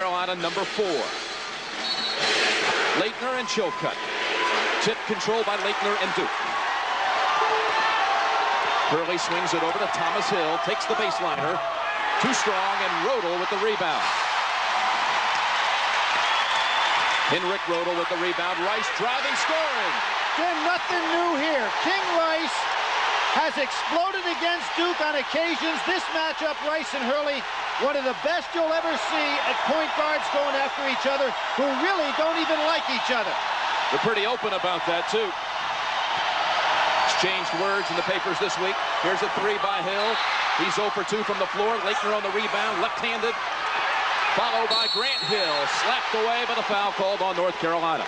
Carolina, number 4. Laettner and Chilcutt. Tip control by Laettner and Duke. Hurley swings it over to Thomas Hill, takes the baseliner. Too strong, and Rodel with the rebound. Henrik Rodel with the rebound. Rice driving, scoring. Jim, nothing new here. King Rice has exploded against Duke on occasions. This matchup, Rice and Hurley, one of the best you'll ever see at point guards going after each other who really don't even like each other. They're pretty open about that, too. Exchanged words in the papers this week. Here's a 3 by Hill. He's 0 for 2 from the floor. Laettner on the rebound, left-handed. Followed by Grant Hill. Slapped away by the foul called on North Carolina.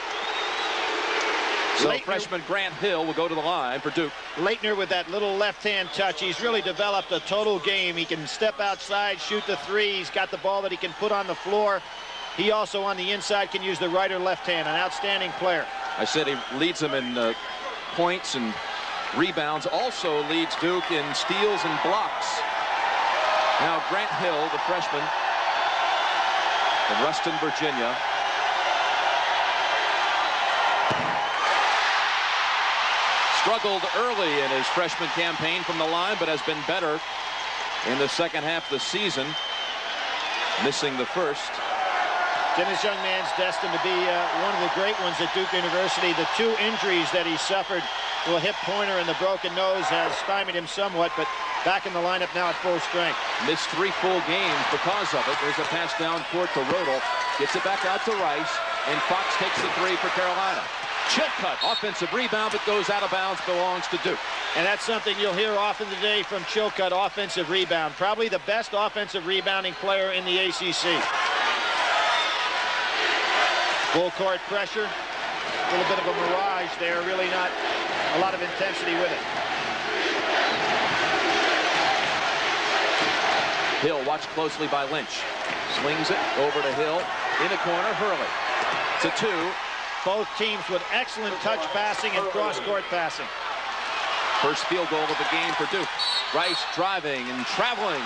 So Laettner, freshman Grant Hill will go to the line for Duke. Laettner with that little left-hand touch. He's really developed a total game. He can step outside, shoot the 3. He's got the ball that he can put on the floor. He also on the inside can use the right or left hand. An outstanding player. I said he leads them in points and rebounds. Also leads Duke in steals and blocks. Now Grant Hill, the freshman from Ruston, Virginia. Struggled early in his freshman campaign from the line, but has been better in the second half of the season. Missing the first. Jim, this young man's destined to be one of the great ones at Duke University. The 2 injuries that he suffered, the hip pointer and the broken nose, has stymied him somewhat, but back in the lineup now at full strength. Missed 3 full games because of it. There's a pass down court to Rodel. Gets it back out to Rice, and Fox takes the 3 for Carolina. Chilcutt, offensive rebound, but goes out of bounds, belongs to Duke. And that's something you'll hear often today from Chilcutt, offensive rebound. Probably the best offensive rebounding player in the ACC. Full court pressure. A little bit of a mirage there. Really not a lot of intensity with it. Hill watched closely by Lynch. Swings it over to Hill. In the corner, Hurley. It's a 2. Both teams with excellent touch passing and cross-court passing. First field goal of the game for Duke. Rice driving and traveling.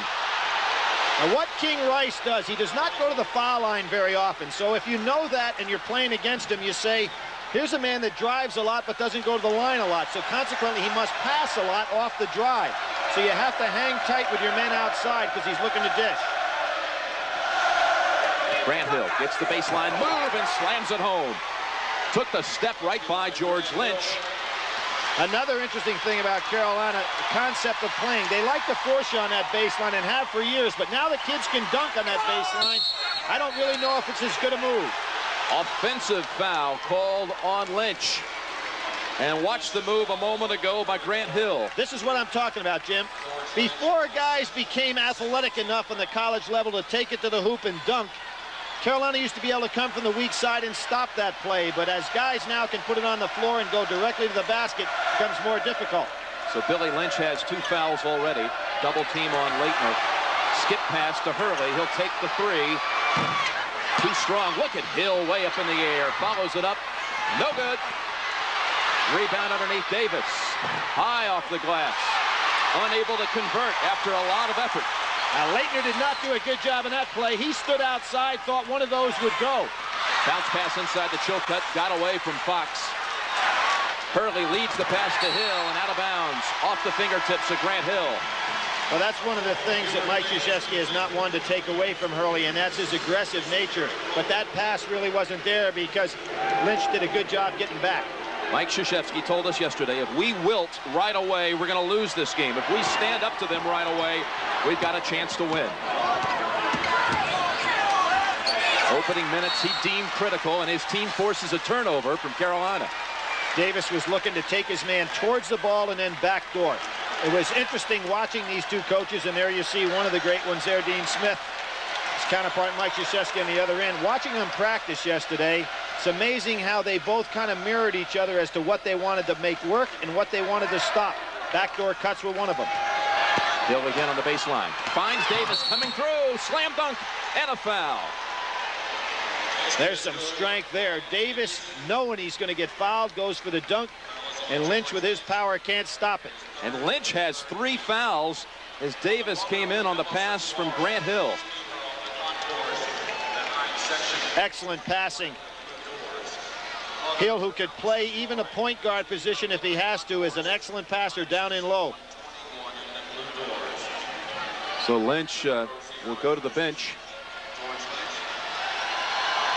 Now what King Rice does, he does not go to the foul line very often. So if you know that and you're playing against him, you say, here's a man that drives a lot but doesn't go to the line a lot. So consequently, he must pass a lot off the drive. So you have to hang tight with your men outside because he's looking to dish. Grant Hill gets the baseline move and slams it home. Took the step right by George Lynch. Another interesting thing about Carolina, the concept of playing. They like to force you on that baseline and have for years, but now the kids can dunk on that baseline. I don't really know if it's as good a move. Offensive foul called on Lynch. And watch the move a moment ago by Grant Hill. This is what I'm talking about, Jim. Before guys became athletic enough on the college level to take it to the hoop and dunk, Carolina used to be able to come from the weak side and stop that play, but as guys now can put it on the floor and go directly to the basket, it becomes more difficult. So Billy Lynch has 2 fouls already. Double team on Laettner. Skip pass to Hurley. He'll take the 3. Too strong. Look at Hill way up in the air. Follows it up. No good. Rebound underneath Davis. High off the glass. Unable to convert after a lot of effort. Now, Laettner did not do a good job in that play. He stood outside, thought one of those would go. Bounce pass inside the Chilcutt, got away from Fox. Hurley leads the pass to Hill and out of bounds. Off the fingertips of Grant Hill. Well, that's one of the things that Mike Krzyzewski has not wanted to take away from Hurley, and that's his aggressive nature. But that pass really wasn't there because Lynch did a good job getting back. Mike Krzyzewski told us yesterday, if we wilt right away, we're going to lose this game. If we stand up to them right away, we've got a chance to win. Opening minutes he deemed critical, and his team forces a turnover from Carolina. Davis was looking to take his man towards the ball and then backdoor. It was interesting watching these 2 coaches, and there you see one of the great ones there, Dean Smith. His counterpart, Mike Krzyzewski, on the other end. Watching them practice yesterday, it's amazing how they both kind of mirrored each other as to what they wanted to make work and what they wanted to stop. Backdoor cuts were one of them. Hill again on the baseline. Finds Davis coming through. Slam dunk and a foul. There's some strength there. Davis, knowing he's going to get fouled, goes for the dunk. And Lynch, with his power, can't stop it. And Lynch has 3 fouls as Davis came in on the pass from Grant Hill. Excellent passing. Hill, who could play even a point guard position if he has to, is an excellent passer down in low. So Lynch will go to the bench,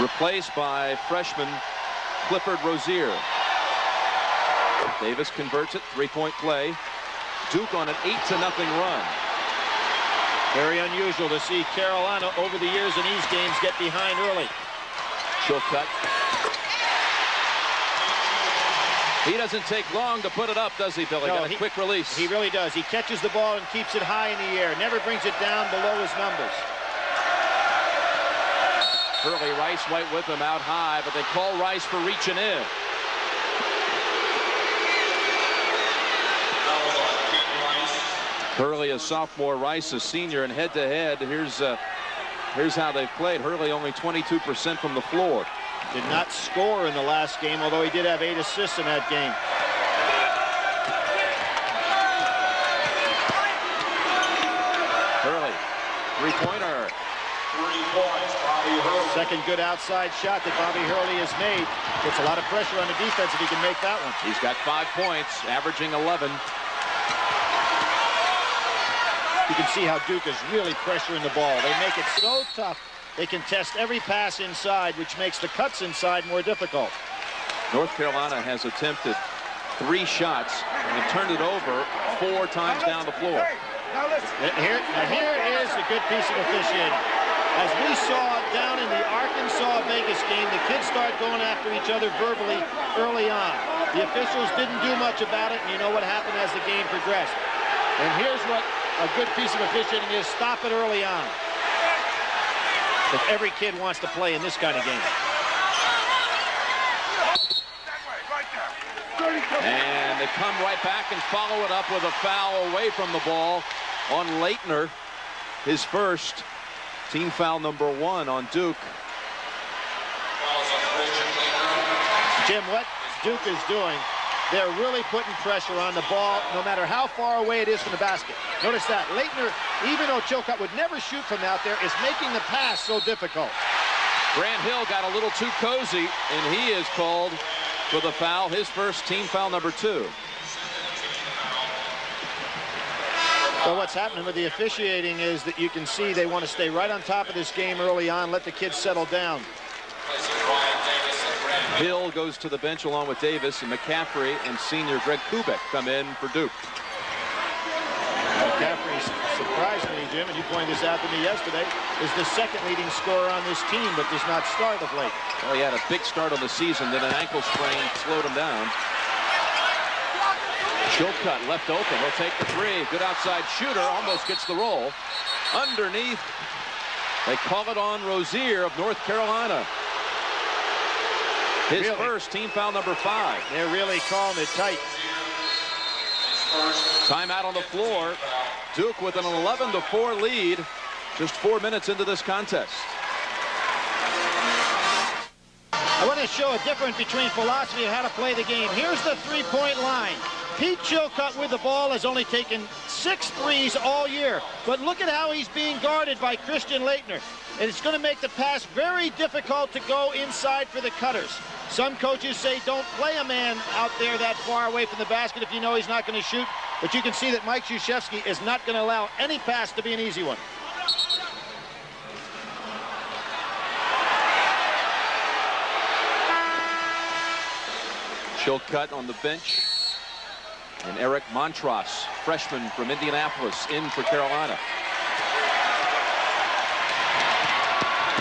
replaced by freshman Clifford Rozier. Davis converts it, three-point play. Duke on an 8-0 run. Very unusual to see Carolina over the years in these games get behind early. Chilcutt. He doesn't take long to put it up, does he, Billy? No, Got a quick release. He really does. He catches the ball and keeps it high in the air. Never brings it down below his numbers. Hurley, Rice right with him out high, but they call Rice for reaching in. Hurley a sophomore, Rice a senior, and head-to-head, here's how they've played. Hurley only 22% from the floor. Did not score in the last game, although he did have 8 assists in that game. Hurley, three-pointer. 3 points, Bobby Hurley. Second good outside shot that Bobby Hurley has made. Puts a lot of pressure on the defense if he can make that one. He's got 5 points, averaging 11. You can see how Duke is really pressuring the ball. They make it so tough. They can test every pass inside, which makes the cuts inside more difficult. North Carolina has attempted 3 shots and turned it over 4 times down the floor. Here is a good piece of officiating. As we saw down in the Arkansas-Vegas game, the kids start going after each other verbally early on. The officials didn't do much about it, and you know what happened as the game progressed. And here's what a good piece of officiating is: stop it early on. If every kid wants to play in this kind of game. And they come right back and follow it up with a foul away from the ball on Laettner. His first, team foul number 1 on Duke. Jim, what Duke is doing, they're really putting pressure on the ball no matter how far away it is from the basket. Notice that. Laettner, even though Chilcutt would never shoot from out there, is making the pass so difficult. Grant Hill got a little too cozy, and he is called for the foul, his first, team foul number 2. So what's happening with the officiating is that you can see they want to stay right on top of this game early on, let the kids settle down. Hill goes to the bench along with Davis, and McCaffrey and senior Greg Kubek come in for Duke. McCaffrey surprised me, Jim, and you pointed this out to me yesterday, is the second leading scorer on this team, but does not start of late. Well, he had a big start of the season, then an ankle sprain slowed him down. Chilcutt left open, he'll take the 3. Good outside shooter, almost gets the roll. Underneath, they call it on Rozier of North Carolina. His first, team foul number 5. They're really calling it tight. Timeout on the floor. Duke with an 11-4 lead, just 4 minutes into this contest. I want to show a difference between philosophy of how to play the game. Here's the three-point line. Pete Chilcutt with the ball has only taken 6 threes all year. But look at how he's being guarded by Christian Laettner. And it's going to make the pass very difficult to go inside for the cutters. Some coaches say don't play a man out there that far away from the basket if you know he's not going to shoot. But you can see that Mike Krzyzewski is not going to allow any pass to be an easy one. Chilcutt on the bench. And Eric Montross, freshman from Indianapolis, in for Carolina.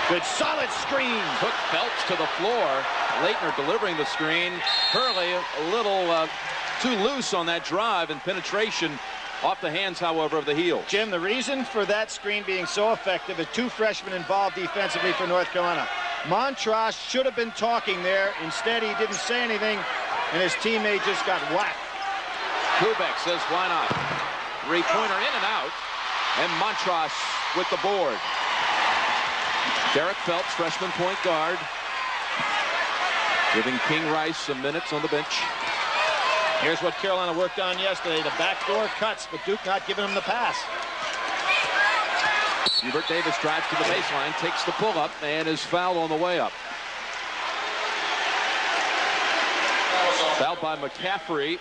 Good solid screen. Took Phelps to the floor. Laettner delivering the screen. Hurley a little too loose on that drive, and penetration off the hands, however, of the heel. Jim, the reason for that screen being so effective is 2 freshmen involved defensively for North Carolina. Montross should have been talking there. Instead, he didn't say anything, and his teammate just got whacked. Kubek says, why not? Three-pointer in and out, and Montross with the board. Derek Phelps, freshman point guard, giving King Rice some minutes on the bench. Here's what Carolina worked on yesterday. The backdoor cuts, but Duke not giving him the pass. Hubert Davis drives to the baseline, takes the pull-up, and is fouled on the way up. Fouled by McCaffrey.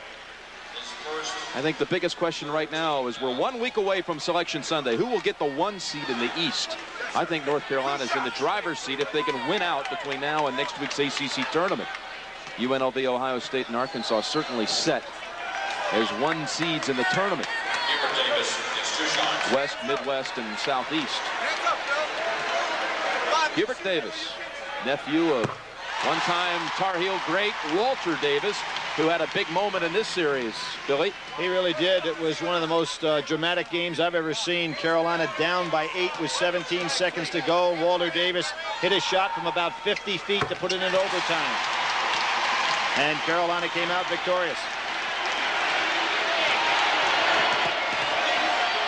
I think the biggest question right now is we're 1 week away from Selection Sunday. Who will get the 1 seed in the East? I think North Carolina is in the driver's seat if they can win out between now and next week's ACC tournament. UNLV, Ohio State, and Arkansas certainly set as 1 seeds in the tournament. West, Midwest, and Southeast. Hubert Davis, nephew of one-time Tar Heel great Walter Davis, who had a big moment in this series. Billy? He really did. It was one of the most dramatic games I've ever seen. Carolina down by 8 with 17 seconds to go. Walter Davis hit a shot from about 50 feet to put it in overtime. And Carolina came out victorious.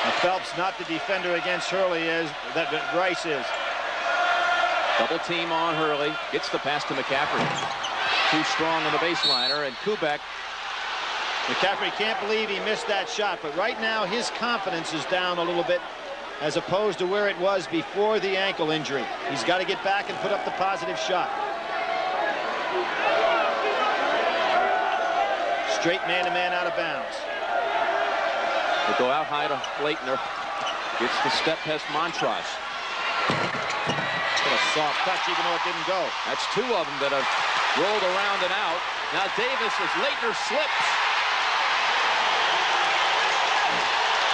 Now, Phelps not the defender against Hurley as that Rice is. Double team on Hurley. Gets the pass to McCaffrey. Too strong on the baseliner, and Kubek. McCaffrey can't believe he missed that shot, but right now his confidence is down a little bit as opposed to where it was before the ankle injury. He's got to get back and put up the positive shot. Straight man-to-man out of bounds. They go out high to Leitner. Gets the step past Montross. What a soft touch, even though it didn't go. That's 2 of them that have rolled around and out. Now Davis, as Leitner slips.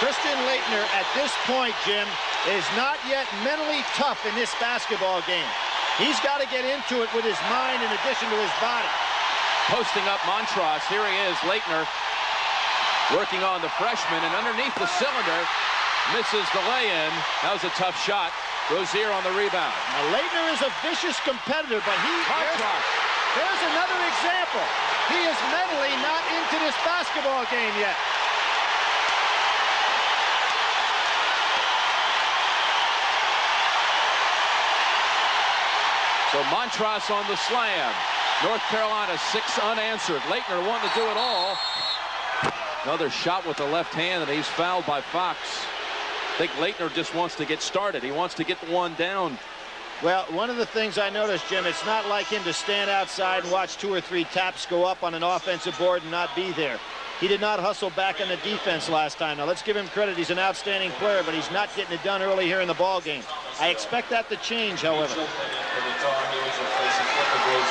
Christian Laettner at this point, Jim, is not yet mentally tough in this basketball game. He's got to get into it with his mind in addition to his body. Posting up Montross. Here he is, Leitner, working on the freshman, and underneath the cylinder, misses the lay-in. That was a tough shot. Rozier on the rebound. Now, Laettner is a vicious competitor, but there's another example. He is mentally not into this basketball game yet. So Montross on the slam. North Carolina 6 unanswered. Leitner wanted to do it all. Another shot with the left hand, and he's fouled by Fox. I think Leitner just wants to get started. He wants to get the one down. Well, one of the things I noticed, Jim, it's not like him to stand outside and watch 2 or 3 taps go up on an offensive board and not be there. He did not hustle back on the defense last time. Now, let's give him credit. He's an outstanding player, but he's not getting it done early here in the ball game. I expect that to change, however.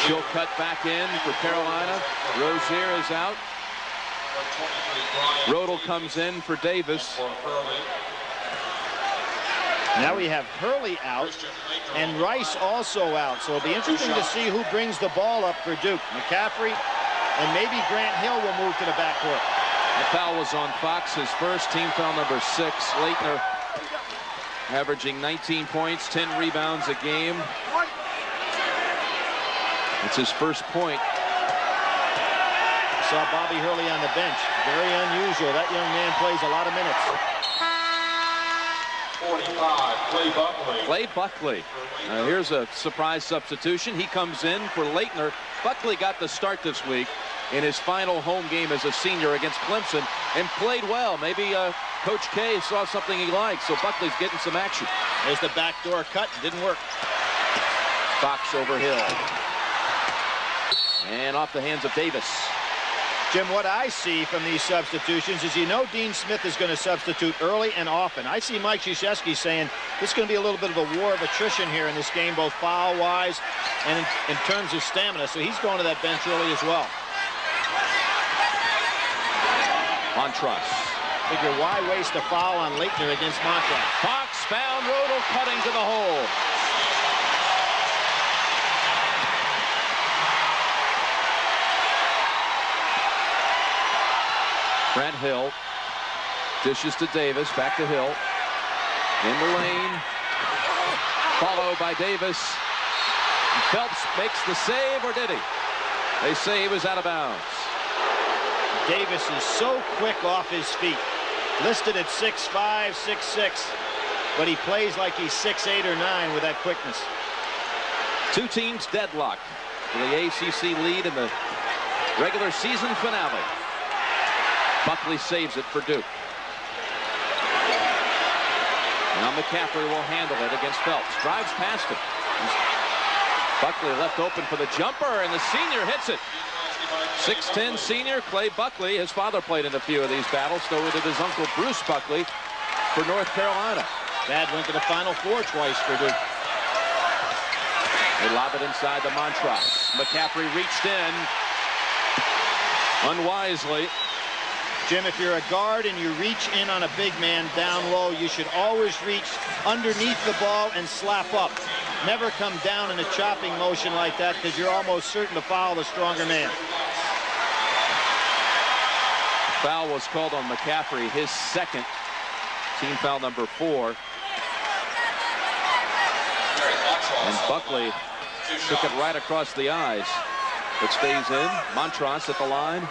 She'll cut back in for Carolina. Rozier is out. Rodel comes in for Davis. Now we have Hurley out and Rice also out. So it'll be interesting to see who brings the ball up for Duke. McCaffrey and maybe Grant Hill will move to the backcourt. The foul was on Fox, his first, team foul number 6. Leitner averaging 19 points, 10 rebounds a game. It's his first point. Saw Bobby Hurley on the bench. Very unusual. That young man plays a lot of minutes. 45, Clay Buckley. Clay Buckley. Here's a surprise substitution. He comes in for Leitner. Buckley got the start this week in his final home game as a senior against Clemson and played well. Maybe Coach K saw something he liked, so Buckley's getting some action. There's the backdoor cut. Didn't work. Fox over Hill. And off the hands of Davis. Jim, what I see from these substitutions is Dean Smith is going to substitute early and often. I see Mike Krzyzewski saying this is going to be a little bit of a war of attrition here in this game, both foul-wise and in terms of stamina. So he's going to that bench early as well. Montross. Figure why waste a foul on Leitner against Montross? Fox found Rodel cutting to the hole. Grant Hill dishes to Davis, back to Hill. In the lane, followed by Davis. Phelps makes the save, or did he? They say he was out of bounds. Davis is so quick off his feet. Listed at 6'5", 6'6", but he plays like he's 6'8" or 9 with that quickness. 2 teams deadlocked for the ACC lead in the regular season finale. Buckley saves it for Duke. Now McCaffrey will handle it against Phelps. Drives past him. Buckley left open for the jumper, and the senior hits it. 6'10" senior Clay Buckley. His father played in a few of these battles, so did his uncle Bruce Buckley for North Carolina. Dad went to the Final Four twice for Duke. They lob it inside the Montross. McCaffrey reached in unwisely. Jim, if you're a guard and you reach in on a big man down low, you should always reach underneath the ball and slap up. Never come down in a chopping motion like that, because you're almost certain to foul the stronger man. Foul was called on McCaffrey, his second, team foul number 4. And Buckley took it right across the eyes. It stays in. Montross at the line.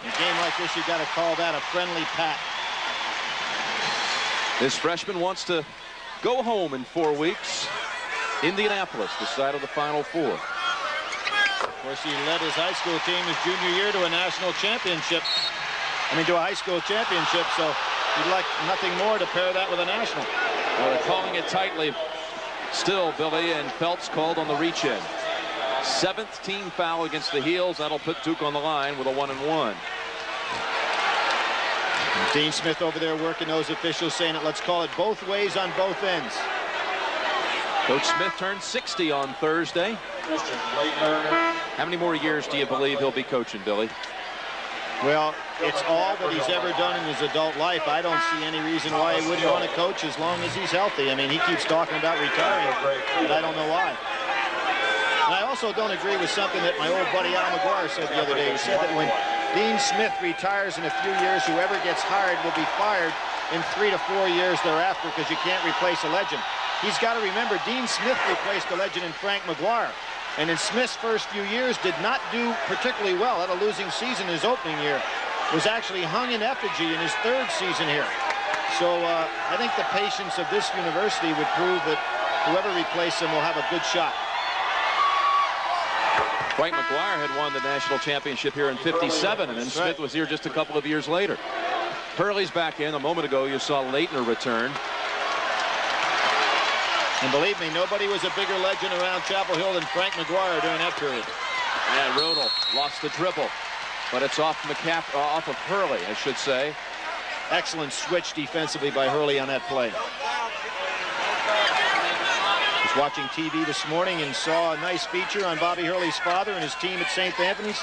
In a game like this, you've got to call that a friendly pat. This freshman wants to go home in 4 weeks. Indianapolis, the site of the Final Four. Of course, he led his high school team his junior year to a national championship. To a high school championship, so you'd like nothing more to pair that with a national. Well, they're calling it tightly still, Billy, and Phelps called on the reach-in. 7th team foul against the Heels. That'll put Duke on the line with a 1-and-1. Dean Smith over there working those officials, saying it, let's call it both ways on both ends. Coach Smith turned 60 on Thursday. How many more years do you believe he'll be coaching, Billy? Well, it's all that he's ever done in his adult life. I don't see any reason why he wouldn't want to coach as long as he's healthy. He keeps talking about retiring, but I don't know why. And I also don't agree with something that my old buddy Al McGuire said the other day. He said that when Dean Smith retires in a few years, whoever gets hired will be fired in 3 to 4 years thereafter, because you can't replace a legend. He's got to remember, Dean Smith replaced a legend in Frank McGuire. And in Smith's first few years did not do particularly well. Had a losing season his opening year. Was actually hung in effigy in his 3rd season here. So I think the patience of this university would prove that whoever replaced him will have a good shot. Frank McGuire had won the national championship here in '57, and then Smith was here just a couple of years later. Hurley's back in. A moment ago, you saw Leitner return. And believe me, nobody was a bigger legend around Chapel Hill than Frank McGuire during that period. And Rodel lost the dribble, but it's off off of Hurley, I should say. Excellent switch defensively by Hurley on that play. Was watching TV this morning and saw a nice feature on Bobby Hurley's father and his team at St. Anthony's.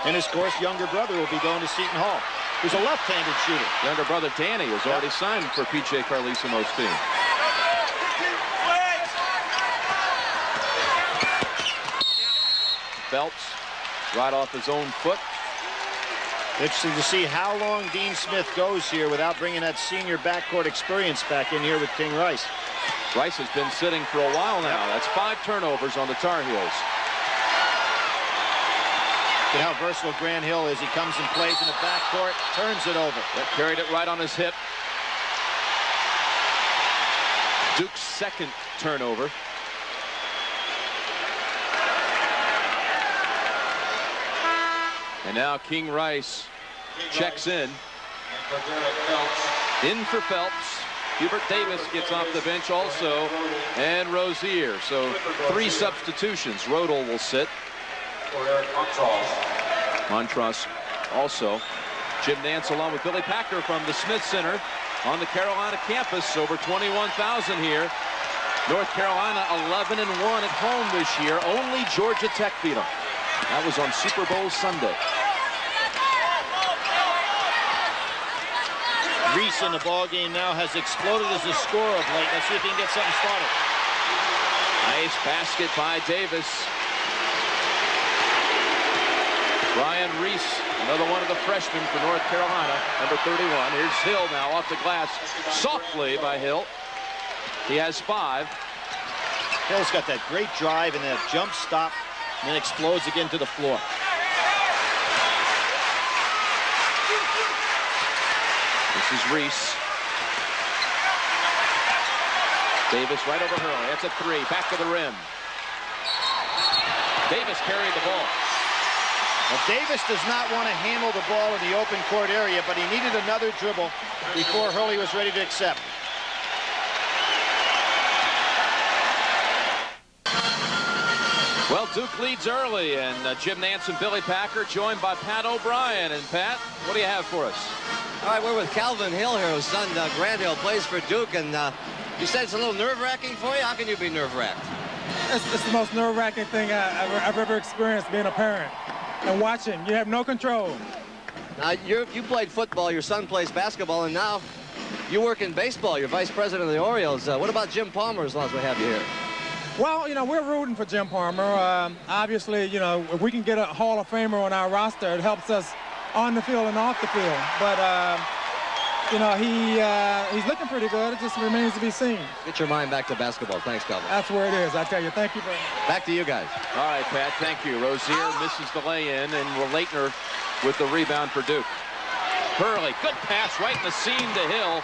And his, of course, younger brother will be going to Seton Hall. Who's a left-handed shooter. Younger brother Danny has already signed for P.J. Carlesimo's team. Phelps right off his own foot. Interesting to see how long Dean Smith goes here without bringing that senior backcourt experience back in here with King Rice. Rice has been sitting for a while now. That's 5 turnovers on the Tar Heels. Look at how versatile Grant Hill is. He comes and plays in the backcourt, turns it over. That carried it right on his hip. Duke's 2nd turnover. And now King Rice checks in. In for Phelps. Hubert Davis gets off the bench also. And Rozier. So 3 substitutions. Rodel will sit. Montross also. Jim Nance along with Billy Packer from the Smith Center on the Carolina campus. Over 21,000 here. North Carolina 11-1 at home this year. Only Georgia Tech beat them. That was on Super Bowl Sunday. Reese in the ball game now has exploded as a scorer of late. Let's see if he can get something started. Nice basket by Davis. Brian Reese, another one of the freshmen for North Carolina, number 31. Here's Hill now off the glass, softly by Hill. He has 5. Hill's got that great drive and that jump stop, and then explodes again to the floor. This is Reese. Davis right over Hurley. That's a 3. Back to the rim. Davis carried the ball. Well, Davis does not want to handle the ball in the open court area, but he needed another dribble before Hurley was ready to accept. Well, Duke leads early, and Jim Nance and Billy Packer joined by Pat O'Brien. And Pat, what do you have for us? All right, we're with Calvin Hill here, whose son Grant Hill plays for Duke, and you said it's a little nerve-wracking for you. How can you be nerve-wracked? It's the most nerve-wracking thing I've ever experienced being a parent and watching. You have no control. Now, you played football, your son plays basketball, and now you work in baseball. You're vice president of the Orioles. What about Jim Palmer, as long as we have you here? Well, we're rooting for Jim Palmer. Obviously, if we can get a Hall of Famer on our roster, it helps us on the field and off the field. But, he's looking pretty good. It just remains to be seen. Get your mind back to basketball. Thanks, Calvin. That's where it is, I tell you. Thank you very much. Back to you guys. All right, Pat, thank you. Rozier misses the lay-in, and Leitner with the rebound for Duke. Hurley, good pass right in the seam to Hill.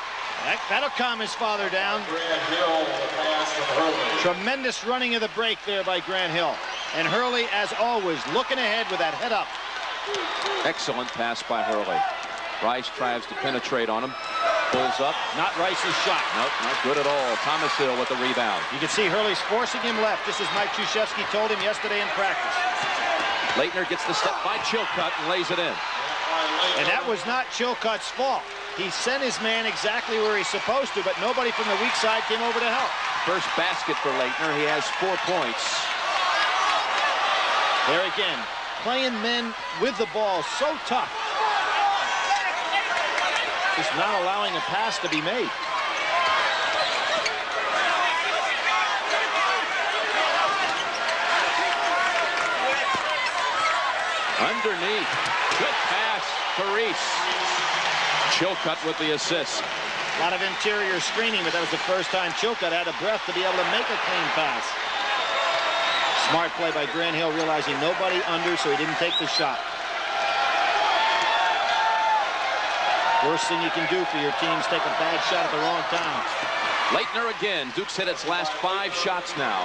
That'll calm his father down. Grant Hill, the pass from Hurley. Tremendous running of the break there by Grant Hill. And Hurley, as always, looking ahead with that head up. Excellent pass by Hurley. Rice tries to penetrate on him. Pulls up. Not Rice's shot. Nope, not good at all. Thomas Hill with the rebound. You can see Hurley's forcing him left, just as Mike Krzyzewski told him yesterday in practice. Leitner gets the step by Chilcutt and lays it in. And that was not Chilcutt's fault. He sent his man exactly where he's supposed to, but nobody from the weak side came over to help. First basket for Leitner. He has 4 points. There again, playing men with the ball, so tough. Just not allowing a pass to be made. Underneath. Good pass for Reese. Chilcutt with the assist. A lot of interior screening, but that was the first time Chilcutt had a breath to be able to make a clean pass. Smart play by Grant Hill, realizing nobody under, so he didn't take the shot. Worst thing you can do for your team is take a bad shot at the wrong time. Leitner again. Duke's hit its last 5 shots now.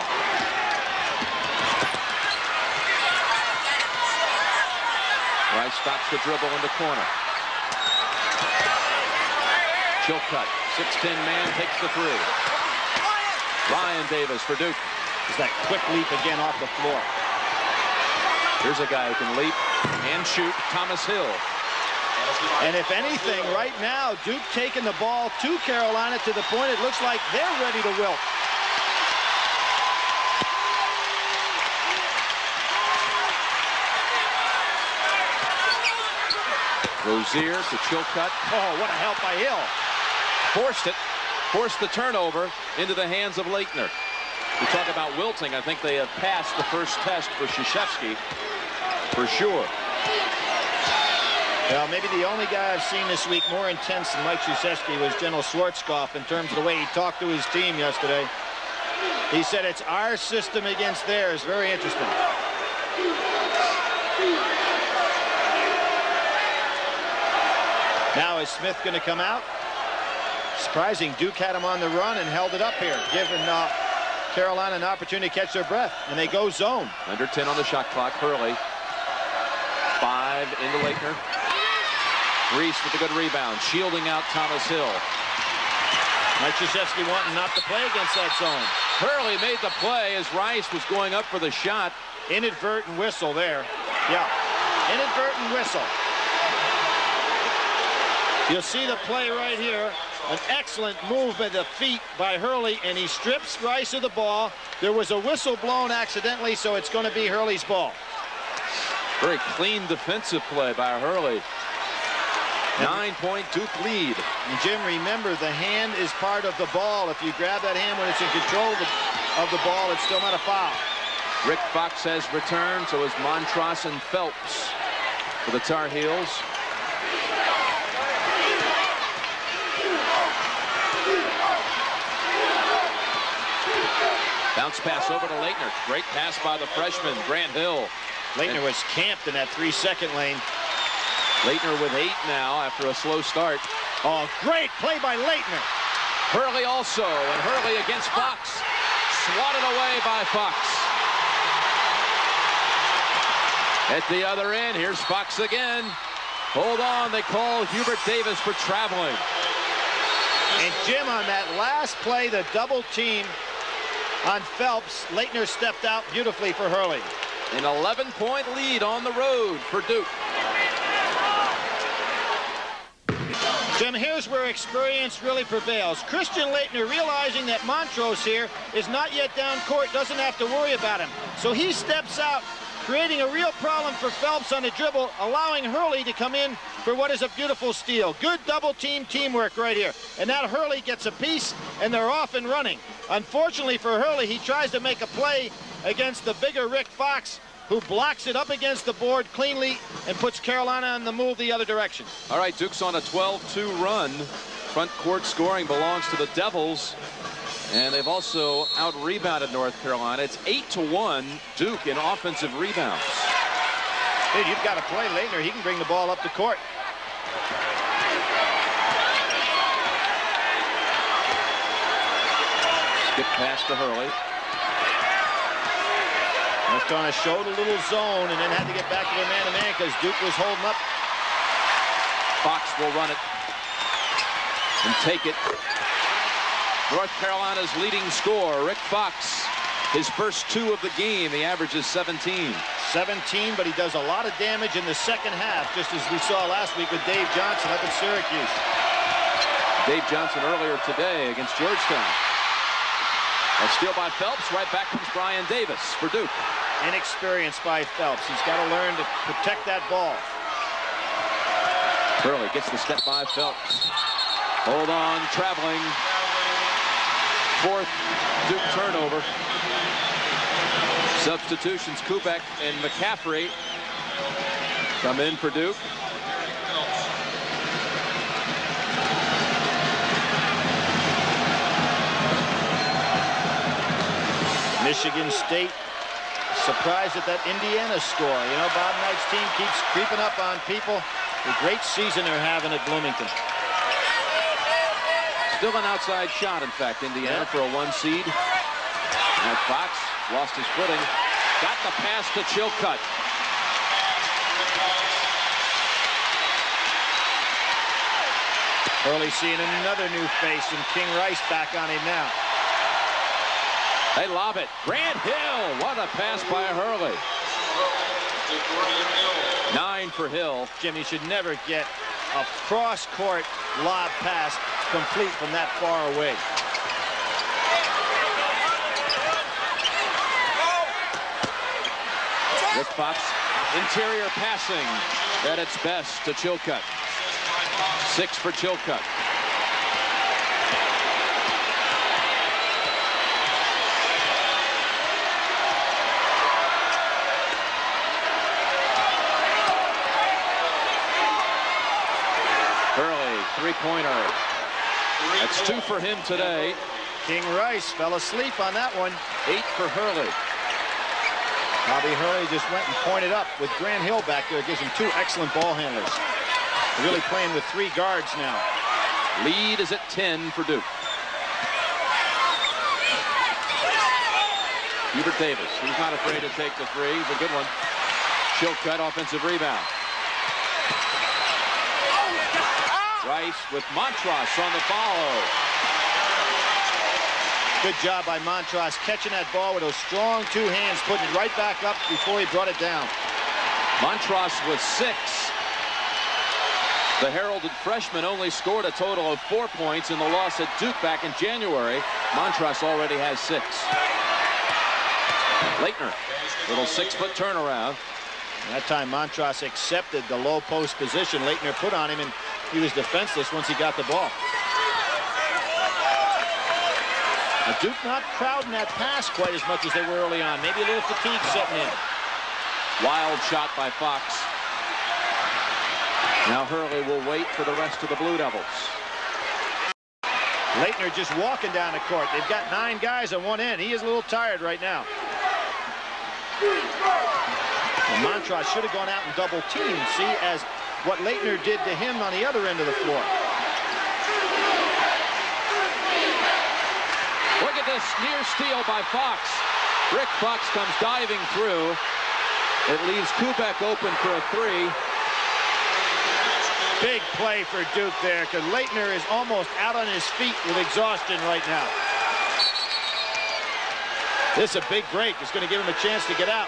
Rice stops the dribble in the corner. Chilcutt, 6'10" man, takes the 3. Ryan Davis for Duke. It's that quick leap again off the floor. Here's a guy who can leap and shoot, Thomas Hill. And if anything, right now, Duke taking the ball to Carolina to the point it looks like they're ready to wilt. Rozier to Chilcutt. Oh, what a help by Hill. Forced the turnover into the hands of Leitner. We talk about wilting. I think they have passed the first test for Krzyzewski, for sure. Well, maybe the only guy I've seen this week more intense than Mike Krzyzewski was General Schwarzkopf in terms of the way he talked to his team yesterday. He said it's our system against theirs. Very interesting. Now is Smith going to come out? Surprising, Duke had him on the run and held it up here, giving Carolina an opportunity to catch their breath, and they go zone. Under 10 on the shot clock. Hurley. 5 into Leitner. Reese with a good rebound, shielding out Thomas Hill. Mike Krzyzewski wanting not to play against that zone. Hurley made the play as Rice was going up for the shot. Inadvertent whistle there. Yeah, inadvertent whistle. You'll see the play right here. An excellent move by the feet by Hurley, and he strips Rice of the ball. There was a whistle blown accidentally, so it's going to be Hurley's ball. Very clean defensive play by Hurley. 9-point Duke lead. And Jim, remember, the hand is part of the ball. If you grab that hand when it's in control of the ball, it's still not a foul. Rick Fox has returned, so is Montross and Phelps for the Tar Heels. Bounce pass over to Leitner. Great pass by the freshman, Grant Hill. Leitner was camped in that 3-second lane. Leitner with 8 now after a slow start. Oh, great play by Leitner. Hurley also, and Hurley against Fox. Swatted away by Fox. At the other end, here's Fox again. Hold on, they call Hubert Davis for traveling. And Jim, on that last play, the double team on Phelps. Leitner stepped out beautifully for Hurley. An 11-point lead on the road for Duke. Jim, here's where experience really prevails. Christian Laettner, realizing that Montrose here is not yet down court, doesn't have to worry about him. So he steps out, creating a real problem for Phelps on the dribble, allowing Hurley to come in for what is a beautiful steal. Good double-team teamwork right here. And now Hurley gets a piece, and they're off and running. Unfortunately for Hurley, he tries to make a play against the bigger Rick Fox, who blocks it up against the board cleanly and puts Carolina on the move the other direction. All right, Duke's on a 12-2 run. Front court scoring belongs to the Devils. And they've also out-rebounded North Carolina. It's 8-1 Duke in offensive rebounds. Dude, you've got to play Laettner. He can bring the ball up the court. Skip pass to Hurley. North showed a little zone and then had to get back to their man-to-man because Duke was holding up. Fox will run it and take it. North Carolina's leading scorer, Rick Fox, his first 2 of the game. The average is 17. 17, but he does a lot of damage in the second half, just as we saw last week with Dave Johnson up in Syracuse. Dave Johnson earlier today against Georgetown. A steal by Phelps. Right back comes Brian Davis for Duke. Inexperienced by Phelps. He's got to learn to protect that ball. Hurley gets the step by Phelps. Hold on, traveling. 4th Duke turnover. Substitutions, Kubek and McCaffrey come in for Duke. Michigan State surprised at that Indiana score. You know, Bob Knight's team keeps creeping up on people. The great season they're having at Bloomington. Still an outside shot, in fact, Indiana for a 1 seed. Now Fox lost his footing. Got the pass to Chilcutt. Hurley seeing another new face, and King Rice back on him now. They lob it. Grant Hill. What a pass by Hurley. 9 for Hill. Jimmy should never get a cross-court lob pass complete from that far away. Rick Fox, interior passing at its best to Chilcutt. 6 for Chilcutt. Hurley, 3-pointer. That's 2 for him today. King Rice fell asleep on that one. 8 for Hurley. Bobby Hurley just went and pointed up with Grant Hill back there. Gives him 2 excellent ball handlers. Really playing with 3 guards now. Lead is at 10 for Duke. Hubert Davis, he's not afraid to take the 3. He's a good one. Chilcutt, offensive rebound. Rice with Montross on the follow. Good job by Montross catching that ball with those strong 2 hands, putting it right back up before he brought it down. Montross with 6. The heralded freshman only scored a total of 4 points in the loss at Duke back in January. Montross already has 6. Laettner, little 6-foot turnaround. That time Montross accepted the low post position Laettner put on him, and he was defenseless once he got the ball. Now, Duke not crowding that pass quite as much as they were early on. Maybe a little fatigue setting in. Wild shot by Fox. Now Hurley will wait for the rest of the Blue Devils. Laettner just walking down the court. They've got 9 guys on one end. He is a little tired right now. And Montross should have gone out and double teamed, see, as what Laettner did to him on the other end of the floor. Look at this near steal by Fox. Rick Fox comes diving through. It leaves Kubek open for a 3. Big play for Duke there, because Laettner is almost out on his feet with exhaustion right now. This is a big break. It's going to give him a chance to get out.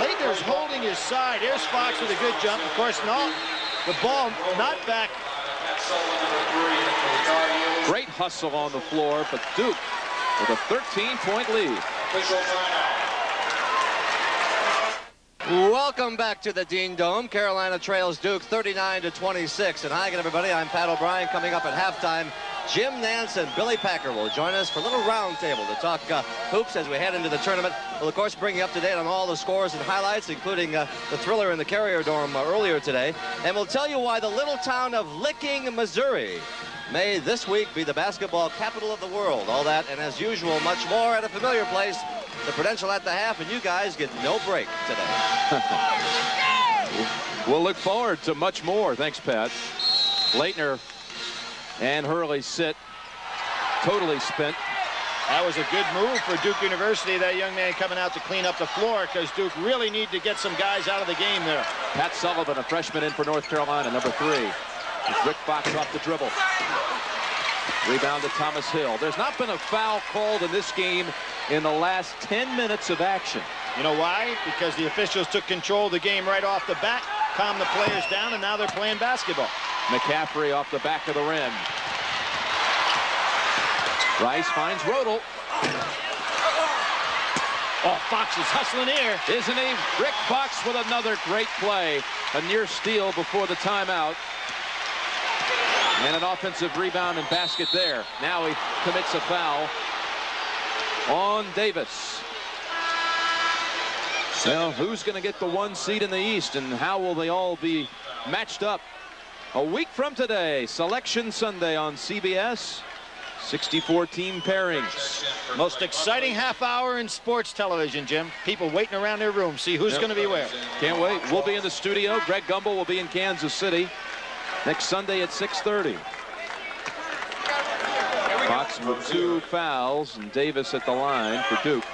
Leitner's holding his side. Here's Fox with a good jump. Of course, no, the ball not back. Great hustle on the floor, but Duke with a 13-point lead. Welcome back to the Dean Dome. Carolina trails Duke 39-26. And hi again, everybody. I'm Pat O'Brien. Coming up at halftime, Jim Nance and Billy Packer will join us for a little roundtable to talk hoops as we head into the tournament. We'll, of course, bring you up to date on all the scores and highlights, including the thriller in the Carrier Dome earlier today. And we'll tell you why the little town of Licking, Missouri may this week be the basketball capital of the world. All that and, as usual, much more at a familiar place. The Prudential at the half, and you guys get no break today. We'll look forward to much more. Thanks, Pat. Leitner and Hurley sit totally spent. That was a good move for Duke University. That young man coming out to clean up the floor because Duke really need to get some guys out of the game there. Pat Sullivan, a freshman in for North Carolina, number 3. Rick Fox off the dribble. Rebound to Thomas Hill. There's not been a foul called in this game in the last 10 minutes of action. You know why? Because the officials took control of the game right off the bat, calmed the players down, and now they're playing basketball. McCaffrey off the back of the rim. Rice finds Rodel. Oh, Fox is hustling here. Isn't he? Rick Fox with another great play. A near steal before the timeout. And an offensive rebound and basket there. Now he commits a foul on Davis. Well, who's going to get the 1 seed in the East, and how will they all be matched up? A week from today, Selection Sunday on CBS. 64 team pairings. Most exciting half hour in sports television, Jim. People waiting around their room, see who's going to be where. Can't wait. We'll be in the studio. Greg Gumbel will be in Kansas City next Sunday at 6:30. Fox with 2 fouls, and Davis at the line for Duke.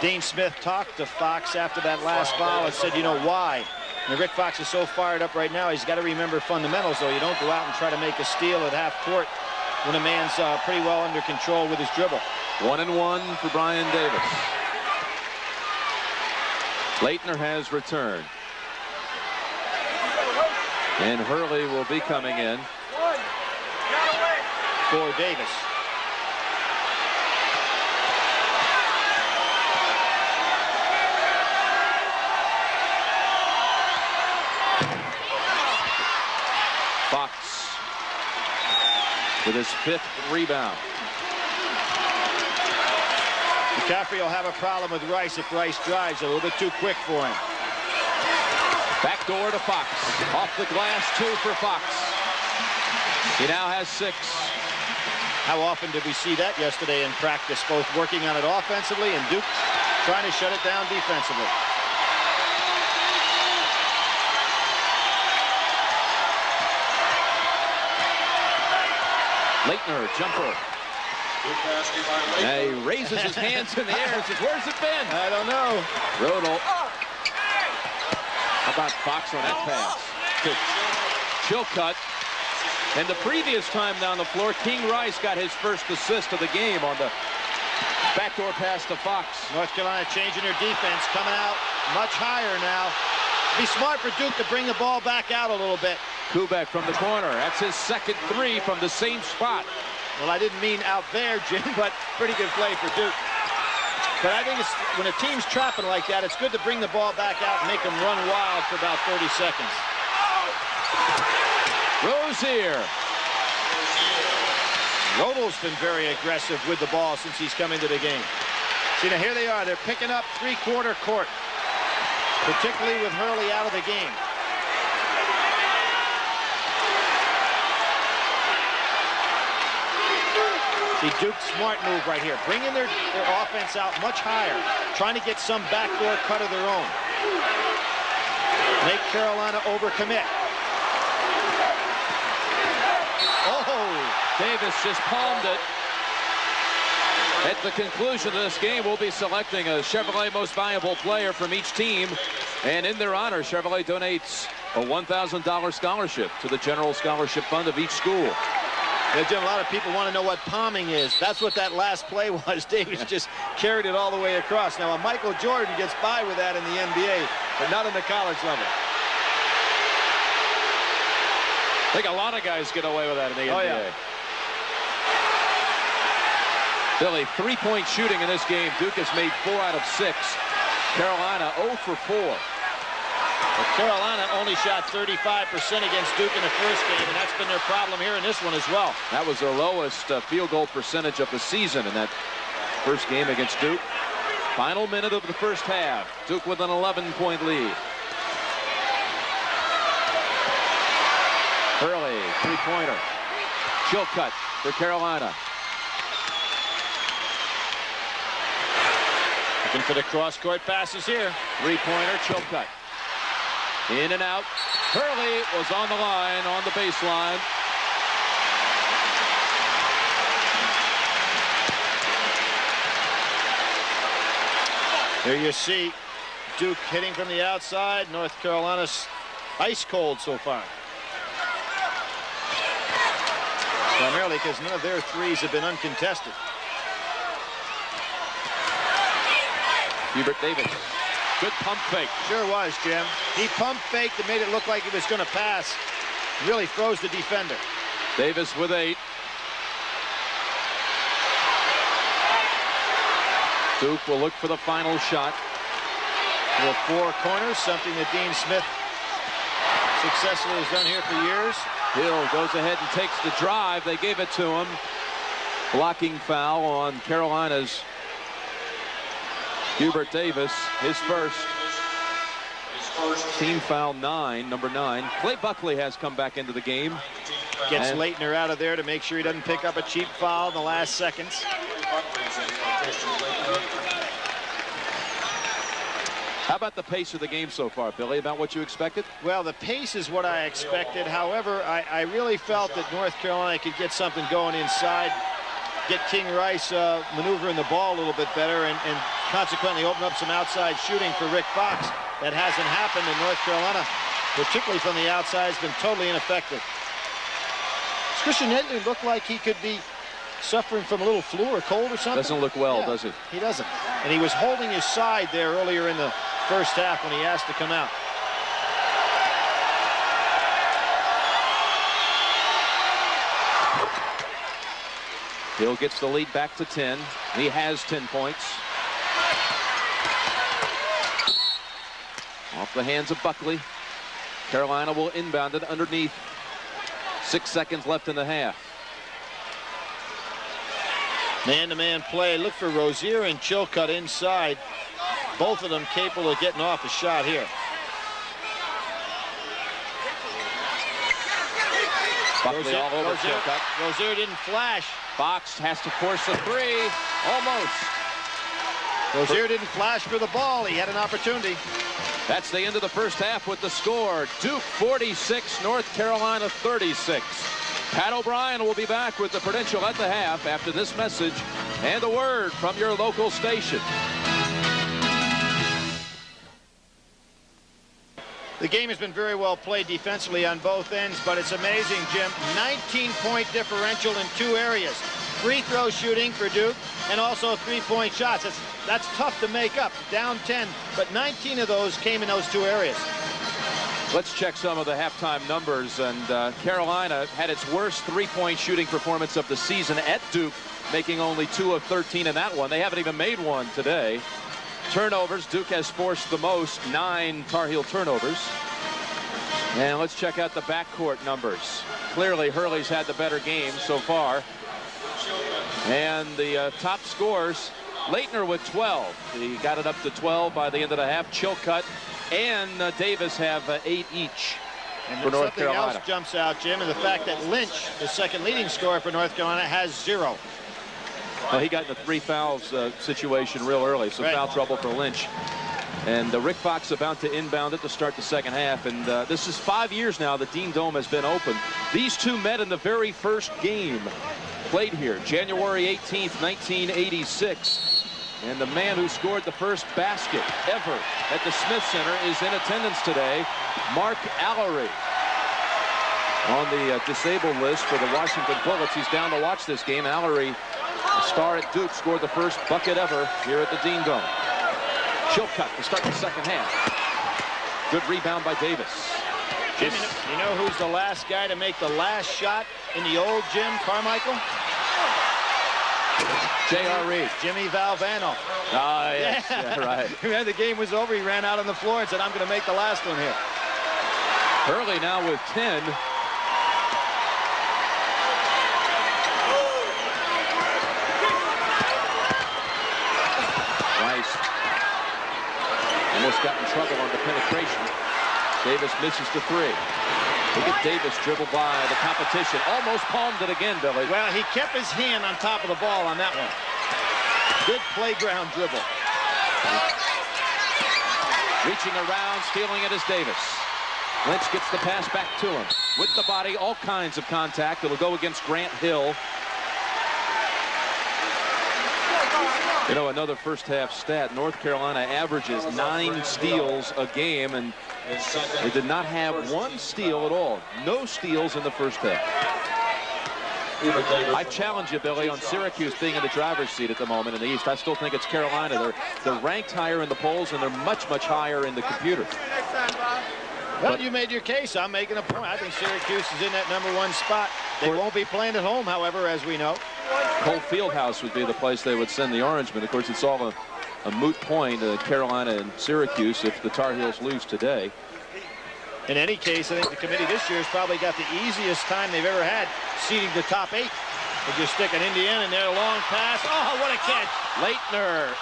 Dean Smith talked to Fox after that last foul and said, you know why? And Rick Fox is so fired up right now, he's got to remember fundamentals, though. You don't go out and try to make a steal at half court when a man's pretty well under control with his dribble. 1-1 for Brian Davis. Leitner has returned. And Hurley will be coming in for Davis. Fox with his 5th rebound. McCaffrey will have a problem with Rice if Rice drives a little bit too quick for him. Backdoor to Fox. Off the glass, 2 for Fox. He now has 6. How often did we see that yesterday in practice, both working on it offensively and Duke trying to shut it down defensively? Leitner, jumper. And he raises his hands in the air and says, where's it been? I don't know. Rodel. How about Fox on that pass? To Chilcutt. And the previous time down the floor, King Rice got his first assist of the game on the backdoor pass to Fox. North Carolina changing their defense, coming out much higher now. Be smart for Duke to bring the ball back out a little bit. Kubek from the corner. That's his 2nd 3 from the same spot. Well, I didn't mean out there, Jim, but pretty good play for Duke. But I think it's, when a team's trapping like that, it's good to bring the ball back out and make them run wild for about 30 seconds. Rozier. Rodel's been very aggressive with the ball since he's come into the game. See, now here they are. They're picking up 3-quarter court, particularly with Hurley out of the game. See, Duke's smart move right here. Bringing their offense out much higher, trying to get some backdoor cut of their own. Make Carolina overcommit. Oh! Davis just palmed it. At the conclusion of this game, we'll be selecting a Chevrolet Most Valuable Player from each team. And in their honor, Chevrolet donates a $1,000 scholarship to the General Scholarship Fund of each school. Yeah, Jim, a lot of people want to know what palming is. That's what that last play was. Davis just carried it all the way across. Now, Michael Jordan gets by with that in the NBA, but not in the college level. I think a lot of guys get away with that in the NBA. Yeah. Billy, three-point shooting in this game. Duke has made 4 out of 6. Carolina 0 for 4. But Carolina only shot 35% against Duke in the first game, and that's been their problem here in this one as well. That was their lowest field goal percentage of the season in that first game against Duke. Final minute of the first half. Duke with an 11-point lead. Hurley, three-pointer. Chilcutt for Carolina. Looking for the cross-court passes here. Three-pointer, Chilcutt. In and out. Hurley was on the line, on the baseline. There you see Duke hitting from the outside. North Carolina's ice cold so far. Primarily because none of their threes have been uncontested. Hubert Davis. Good pump fake. Sure was, Jim. He pump faked and made it look like he was going to pass. Really froze the defender. Davis with 8. Duke will look for the final shot. The 4 corners, something that Dean Smith successfully has done here for years. Hill goes ahead and takes the drive. They gave it to him. Blocking foul on Carolina's Hubert Davis, his first. Team foul 9, number 9. Clay Buckley has come back into the game. Gets Leitner out of there to make sure he doesn't pick up a cheap foul in the last seconds. How about the pace of the game so far, Billy? About what you expected? Well, the pace is what I expected. However, I really felt that North Carolina could get something going inside, get King Rice maneuvering the ball a little bit better, and consequently open up some outside shooting for Rick Fox. That hasn't happened, and North Carolina, particularly from the outside, has been totally ineffective. Does Christian Edlin look like he could be suffering from a little flu or cold or something? Doesn't look well, does he? He doesn't. And he was holding his side there earlier in the first half when he asked to come out. Hill gets the lead back to 10. He has 10 points. Off the hands of Buckley. Carolina will inbound it underneath. 6 seconds left in the half. Man-to-man play. Look for Rozier and Chilcutt inside. Both of them capable of getting off a shot here. Buckley all over Chilcutt. Rozier didn't flash. Fox has to force a 3. Almost. Rozier didn't flash for the ball. He had an opportunity. That's the end of the first half with the score. Duke 46, North Carolina 36. Pat O'Brien will be back with the Prudential at the half after this message and a word from your local station. The game has been very well played defensively on both ends, but it's amazing, Jim. 19-point differential in 2 areas. Free throw shooting for Duke and also 3-point shots. That's tough to make up. Down 10, but 19 of those came in those 2 areas. Let's check some of the halftime numbers. And Carolina had its worst 3-point shooting performance of the season at Duke, making only 2 of 13 in that one. They haven't even made one today. Turnovers, Duke has forced the most, 9 Tar Heel turnovers. And let's check out the backcourt numbers. Clearly, Hurley's had the better game so far. And the top scores, Leitner with 12. He got it up to 12 by the end of the half. Chilcutt and Davis have 8 each for North Carolina. Something else jumps out, Jim, and the fact that Lynch, the second leading scorer for North Carolina, has 0. Well, he got in the 3 fouls situation real early, so foul trouble for Lynch. And Rick Fox about to inbound it to start the second half. And this is 5 years now that Dean Dome has been open. These two met in the very first game played here, January 18th, 1986. And the man who scored the first basket ever at the Smith Center is in attendance today, Mark Allery. on the disabled list for the Washington Bullets. He's down to watch this game. Alarie, a star at Duke, scored the first bucket ever here at the Dean Dome. Chilcutt to start the second half. Good rebound by Davis. Jimmy, you know who's the last guy to make the last shot in the old gym, Carmichael? J.R. Reed. Jimmy Valvano. Ah, yes. Yeah, right. When the game was over, he ran out on the floor and said, I'm going to make the last one here. Hurley now with 10. Rice almost got in trouble on the penetration. Davis misses the three. Look at Davis dribble by the competition. Almost palmed it again, Billy. Well, he kept his hand on top of the ball on that one. Good playground dribble. Reaching around, stealing it is Davis. Lynch gets the pass back to him. With the body, all kinds of contact. It'll go against Grant Hill. You know, another first half stat. North Carolina averages 9 steals a game, and they did not have one steal at all. No steals in the first half. I challenge you, Billy, on Syracuse being in the driver's seat at the moment in the East. I still think it's Carolina. They're ranked higher in the polls, and they're much, much higher in the computer. Well, you made your case. I'm making a point. I think Syracuse is in that #1 spot. They won't be playing at home, however, as we know. Cole Fieldhouse would be the place they would send the Orangemen. Of course, it's all a moot point, Carolina and Syracuse, if the Tar Heels lose today. In any case, I think the committee this year has probably got the easiest time they've ever had seeding the top 8. They just stick an Indiana in there, a long pass. Oh, what a catch. Leitner.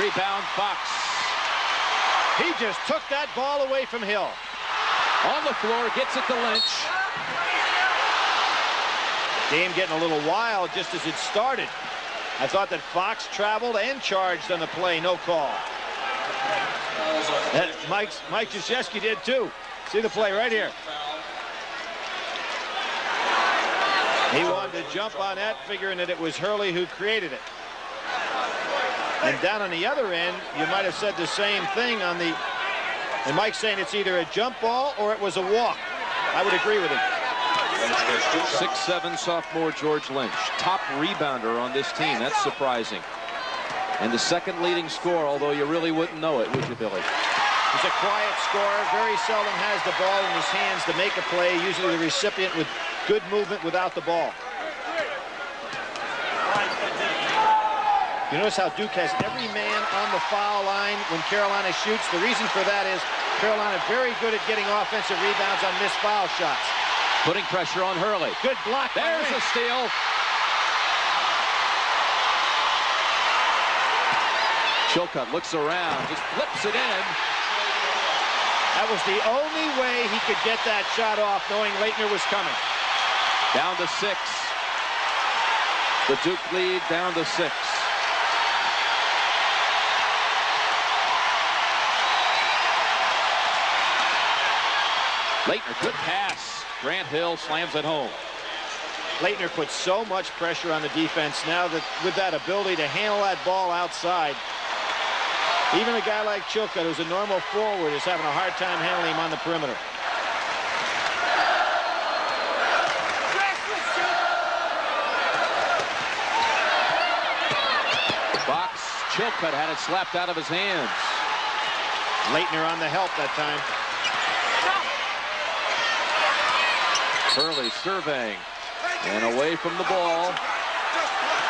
Rebound, Fox. He just took that ball away from Hill. On the floor, gets it to Lynch. Game getting a little wild just as it started. I thought that Fox traveled and charged on the play. No call. Mike Krzyzewski did too. See the play right here. He wanted to jump on that, figuring that it was Hurley who created it. And down on the other end, you might have said the same thing on the... And Mike's saying it's either a jump ball or it was a walk. I would agree with him. 6'7" sophomore George Lynch. Top rebounder on this team. That's surprising. And the second leading scorer, although you really wouldn't know it, would you, Billy? He's a quiet scorer. Very seldom has the ball in his hands to make a play. Usually the recipient with good movement without the ball. You notice how Duke has every man on the foul line when Carolina shoots. The reason for that is Carolina very good at getting offensive rebounds on missed foul shots. Putting pressure on Hurley. Good block. There's a steal. Chilcutt looks around, just flips it in. That was the only way he could get that shot off, knowing Leitner was coming. Down to 6. The Duke lead down to 6. Leitner, good pass. Grant Hill slams it home. Leitner put so much pressure on the defense now that with that ability to handle that ball outside. Even a guy like Chilcutt, who's a normal forward, is having a hard time handling him on the perimeter. Fox, Chilcutt had it slapped out of his hands. Leitner on the help that time. Hurley surveying and away from the ball.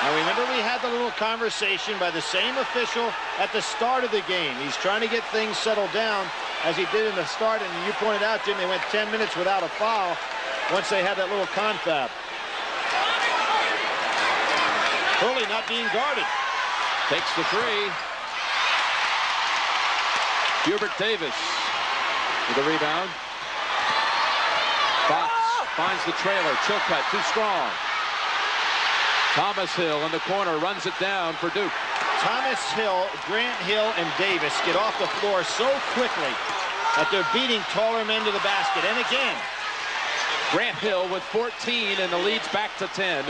Now remember, we had the little conversation by the same official at the start of the game. He's trying to get things settled down as he did in the start, and you pointed out, Jim, they went 10 minutes without a foul once they had that little confab. Hurley not being guarded. Takes the three. Hubert Davis with the rebound. Fox finds the trailer. Chilcutt too strong. Thomas Hill in the corner runs it down for Duke. Thomas Hill, Grant Hill, and Davis get off the floor so quickly that they're beating taller men to the basket. And again, Grant Hill with 14, and the lead's back to 10.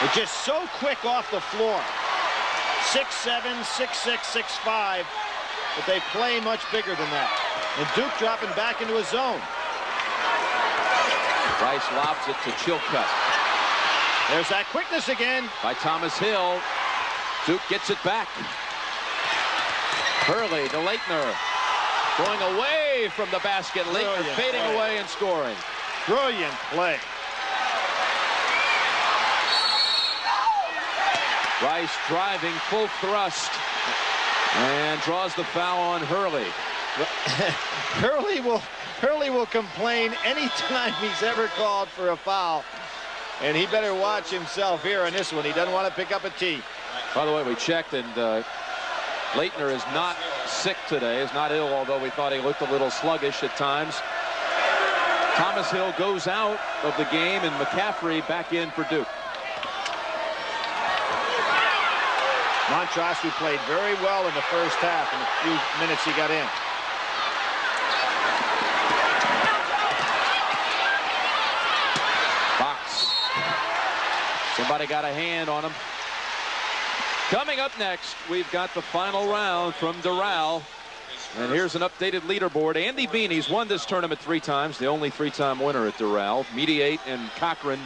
They're just so quick off the floor. 6'7", 6'6", 6'5". but they play much bigger than that. And Duke dropping back into a zone. Rice lobs it to Chilcutt. There's that quickness again. By Thomas Hill. Duke gets it back. Hurley to Leitner. Going away from the basket. Leitner fading away and scoring. Brilliant play. Rice driving full thrust and draws the foul on Hurley. Hurley will complain anytime he's ever called for a foul. And he better watch himself here on this one. He doesn't want to pick up a tee. By the way, we checked, and Leitner is not sick today, is not ill, although we thought he looked a little sluggish at times. Thomas Hill goes out of the game, and McCaffrey back in for Duke. Montross, who played very well in the first half in the few minutes he got in. Fox. Somebody got a hand on him. Coming up next, we've got the final round from Doral. And here's an updated leaderboard. Andy Beanie's won this tournament 3 times, the only 3-time winner at Doral. Mediate and Cochran.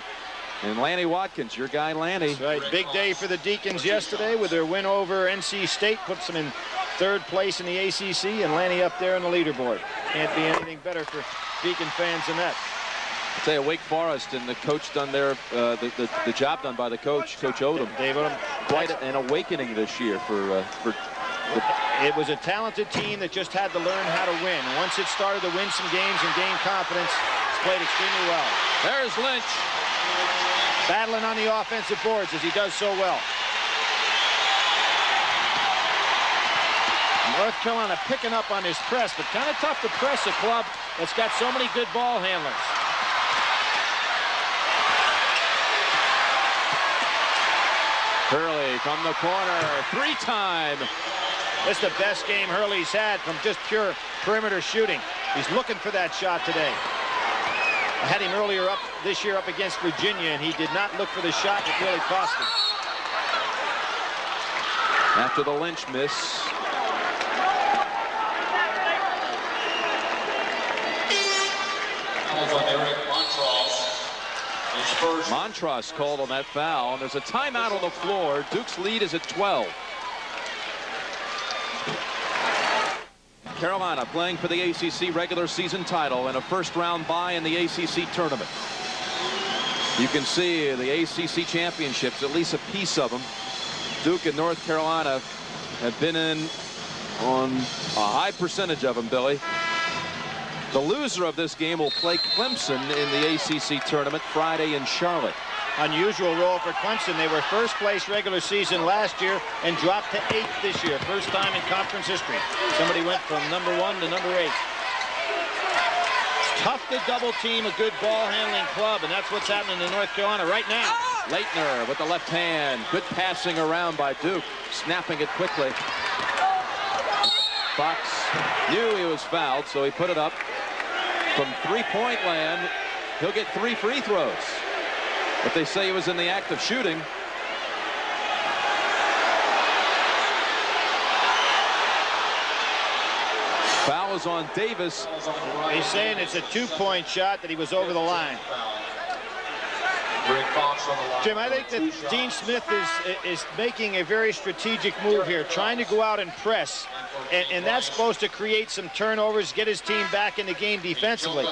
And Lanny Watkins, your guy Lanny. That's right. Big day for the Deacons yesterday with their win over NC State. Puts them in 3rd place in the ACC, and Lanny up there on the leaderboard. Can't be anything better for Deacon fans than that. I'll tell you, Wake Forest and the coach done their the job done by the coach, Coach Odom. Dave Odom. Quite an awakening this year for It was a talented team that just had to learn how to win. And once it started to win some games and gain confidence, it's played extremely well. There's Lynch. Battling on the offensive boards as he does so well. North Carolina picking up on his press, but kind of tough to press a club that's got so many good ball handlers. Hurley from the corner, 3-time. This is the best game Hurley's had from just pure perimeter shooting. He's looking for that shot today. I had him earlier this year up against Virginia, and he did not look for the shot that really cost him. After the Lynch miss. Montross called on that foul, and there's a timeout on the floor. Duke's lead is at 12. Carolina playing for the ACC regular season title and a first-round bye in the ACC tournament. You can see the ACC championships, at least a piece of them. Duke and North Carolina have been in on a high percentage of them, Billy. The loser of this game will play Clemson in the ACC tournament Friday in Charlotte. Unusual role for Clemson. They were 1st place regular season last year and dropped to 8th this year. First time in conference history. Somebody went from number 1 to number 8. It's tough to double team a good ball handling club, and that's what's happening in North Carolina right now. Leitner with the left hand. Good passing around by Duke. Snapping it quickly. Fox knew he was fouled, so he put it up. From 3-point land, he'll get 3 free throws. But they say he was in the act of shooting. Foul is on Davis. He's saying it's a 2-point shot that he was over the line. Jim, I think that Dean Smith is making a very strategic move here, trying to go out and press. And that's supposed to create some turnovers, get his team back in the game defensively.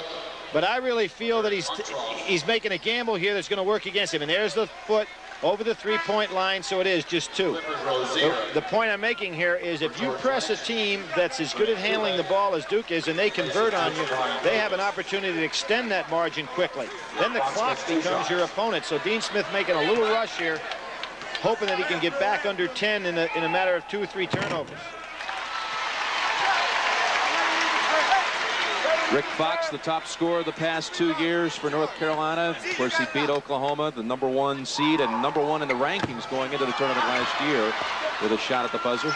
But I really feel that he's making a gamble here that's going to work against him. And there's the foot over the 3-point line, so it is just 2. The point I'm making here is if you press a team that's as good at handling the ball as Duke is and they convert on you, they have an opportunity to extend that margin quickly. Then the clock becomes your opponent. So Dean Smith making a little rush here, hoping that he can get back under 10 in a matter of 2 or 3 turnovers. Rick Fox, the top scorer the past 2 years for North Carolina. Of course, he beat Oklahoma, the number 1 seed and number 1 in the rankings going into the tournament last year with a shot at the buzzer.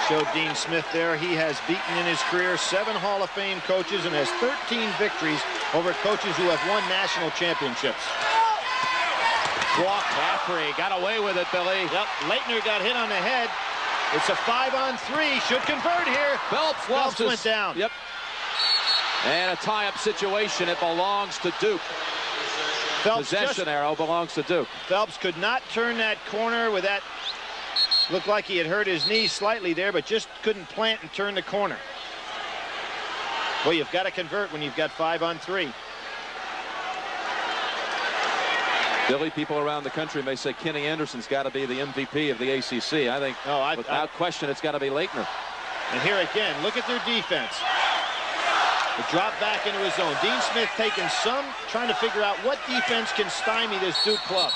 Showed Dean Smith there. He has beaten in his career 7 Hall of Fame coaches and has 13 victories over coaches who have won national championships. Walk, Caffrey got away with it, Billy. Yep, Leitner got hit on the head. It's a 5-on-3. Should convert here. Phelps lost his... went down. Yep. And a tie-up situation. It belongs to Duke. Possession arrow belongs to Duke. Phelps could not turn that corner with that. Looked like he had hurt his knee slightly there, but just couldn't plant and turn the corner. Well, you've got to convert when you've got 5-on-3. Billy, people around the country may say Kenny Anderson's got to be the MVP of the ACC. I think without question it's got to be Leitner. And here again, look at their defense. The drop back into his zone. Dean Smith taking some, trying to figure out what defense can stymie this Duke club.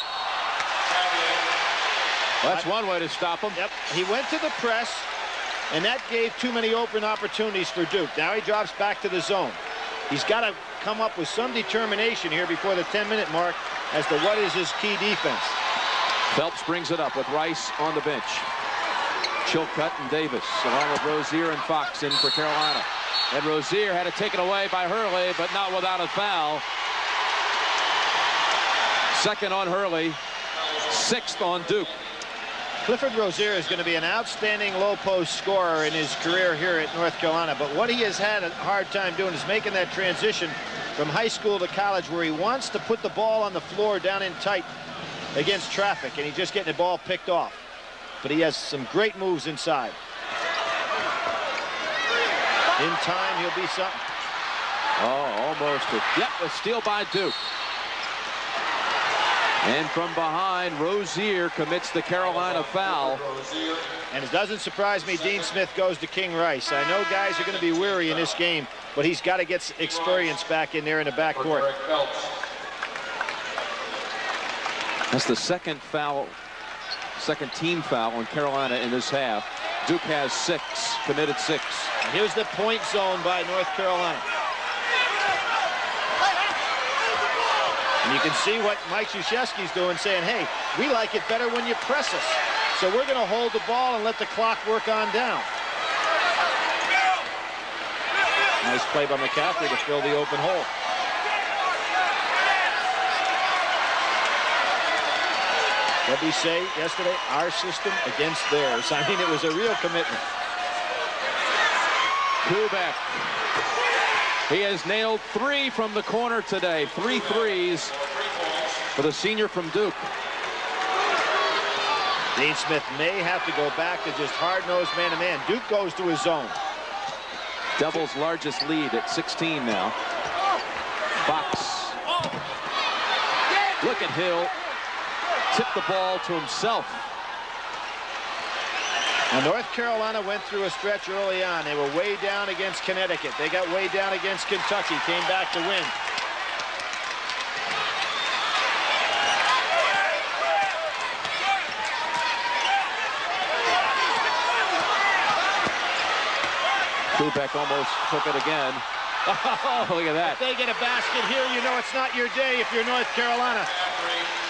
Well, that's one way to stop him. Yep, he went to the press, and that gave too many open opportunities for Duke. Now he drops back to the zone. He's got to come up with some determination here before the 10-minute mark as to what is his key defense. Phelps brings it up with Rice on the bench. Chilcutt and Davis, along with Rozier and Fox in for Carolina. And Rozier had it taken away by Hurley, but not without a foul. Second on Hurley, sixth on Duke. Clifford Rozier is going to be an outstanding low-post scorer in his career here at North Carolina, but what he has had a hard time doing is making that transition from high school to college, where he wants to put the ball on the floor down in tight against traffic, and he's just getting the ball picked off. But he has some great moves inside. In time, he'll be something. Oh, almost. Yep, a steal by Duke. And from behind, Rozier commits the Carolina foul. And it doesn't surprise me Dean Smith goes to King Rice. I know guys are going to be weary in this game, but he's got to get experience back in there in the backcourt. That's the second foul, second team foul on Carolina in this half. Duke has 6, committed 6. And here's the point zone by North Carolina. And you can see what Mike Krzyzewski's doing, saying, hey, we like it better when you press us. So we're going to hold the ball and let the clock work on down. Nice play by McCaffrey to fill the open hole. What did we say yesterday? Our system against theirs. I mean, it was a real commitment. Kubek. He has nailed 3 from the corner today. 3 threes for the senior from Duke. Dean Smith may have to go back to just hard-nosed man-to-man. Duke goes to his zone. Devils' largest lead at 16 now. Fox. Look at Hill. Tipped the ball to himself. Now, North Carolina went through a stretch early on. They were way down against Connecticut. They got way down against Kentucky. Came back to win. Kubek almost took it again. Oh, look at that. If they get a basket here, you know it's not your day if you're North Carolina.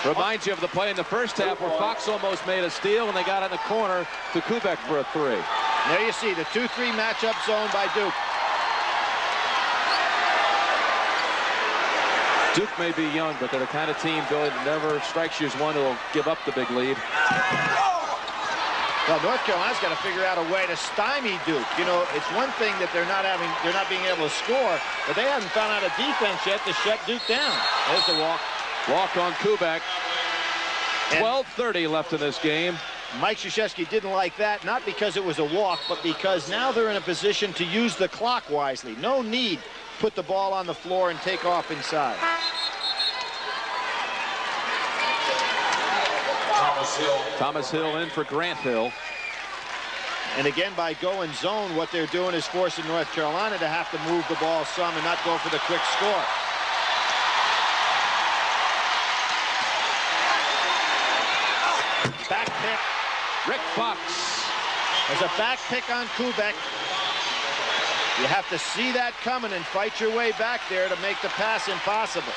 Reminds you of the play in the first half where Fox almost made a steal and they got in the corner to Kubek for a 3. There you see the 2-3 matchup zone by Duke. Duke may be young, but they're the kind of team, Billy, that never strikes you as one who will give up the big lead. Well, North Carolina's got to figure out a way to stymie Duke. You know, it's one thing that they're not being able to score, but they haven't found out a defense yet to shut Duke down. There's the walk. Walk on Kubek. 12:30 left in this game. Mike Krzyzewski didn't like that, not because it was a walk, but because now they're in a position to use the clock wisely. No need to put the ball on the floor and take off inside. Thomas Hill in for Grant Hill. And again, by going zone, what they're doing is forcing North Carolina to have to move the ball some and not go for the quick score. Back pick. Rick Fox. There's a back pick on Kubek. You have to see that coming and fight your way back there to make the pass impossible.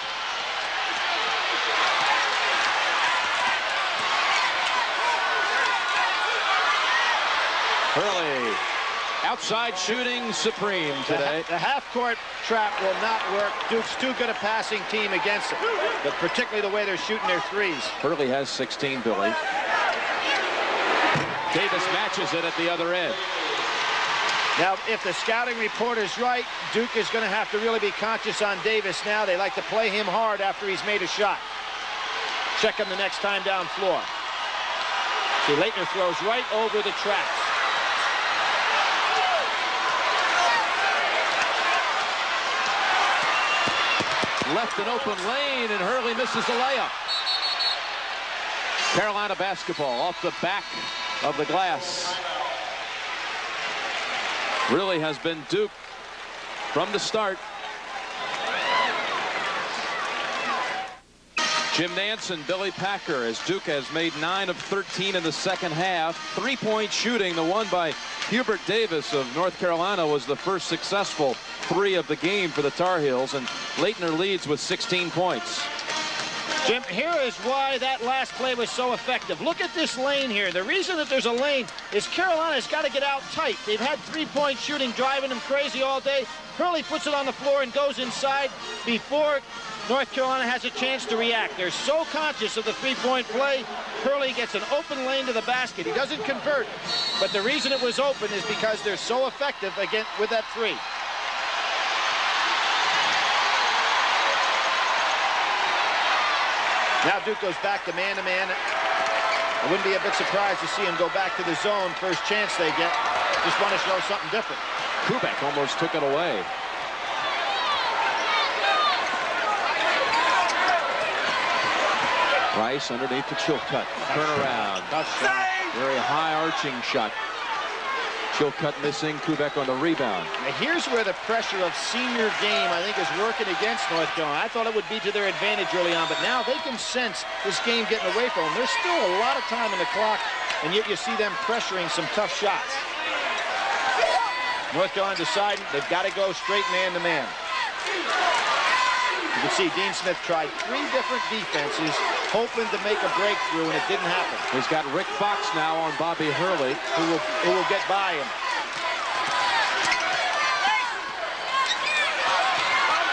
Hurley. Outside shooting supreme today. The half-court trap will not work. Duke's too good a passing team against it, but particularly the way they're shooting their threes. Hurley has 16, Billy. Davis matches it at the other end. Now, if the scouting report is right, Duke is going to have to really be conscious on Davis now. They like to play him hard after he's made a shot. Check him the next time down floor. See, Laettner throws right over the tracks. Left an open lane, and Hurley misses the layup. Carolina basketball off the back of the glass. Really has been Duke from the start. Jim Nansen, Billy Packer, as Duke has made 9 of 13 in the second half. 3-point shooting. The one by Hubert Davis of North Carolina was the first successful 3 of the game for the Tar Heels, and Laettner leads with 16 points. Jim, here is why that last play was so effective. Look at this lane here. The reason that there's a lane is Carolina's got to get out tight. They've had 3-point shooting driving them crazy all day. Hurley puts it on the floor and goes inside before North Carolina has a chance to react. They're so conscious of the 3-point play. Hurley gets an open lane to the basket. He doesn't convert, but the reason it was open is because they're so effective again with that 3. Now Duke goes back to man-to-man. I wouldn't be a bit surprised to see him go back to the zone first chance they get. Just want to show something different. Kubek almost took it away. Rice underneath the Chilcutt. Turnaround. Very high arching shot. Chilcutt missing. Kubek on the rebound. Now here's where the pressure of senior game, I think, is working against North Carolina. I thought it would be to their advantage early on, but now they can sense this game getting away from them. There's still a lot of time in the clock, and yet you see them pressuring some tough shots. North Carolina deciding they've got to go straight man-to-man. You can see Dean Smith tried 3 different defenses, hoping to make a breakthrough, and it didn't happen. He's got Rick Fox now on Bobby Hurley, who will get by him.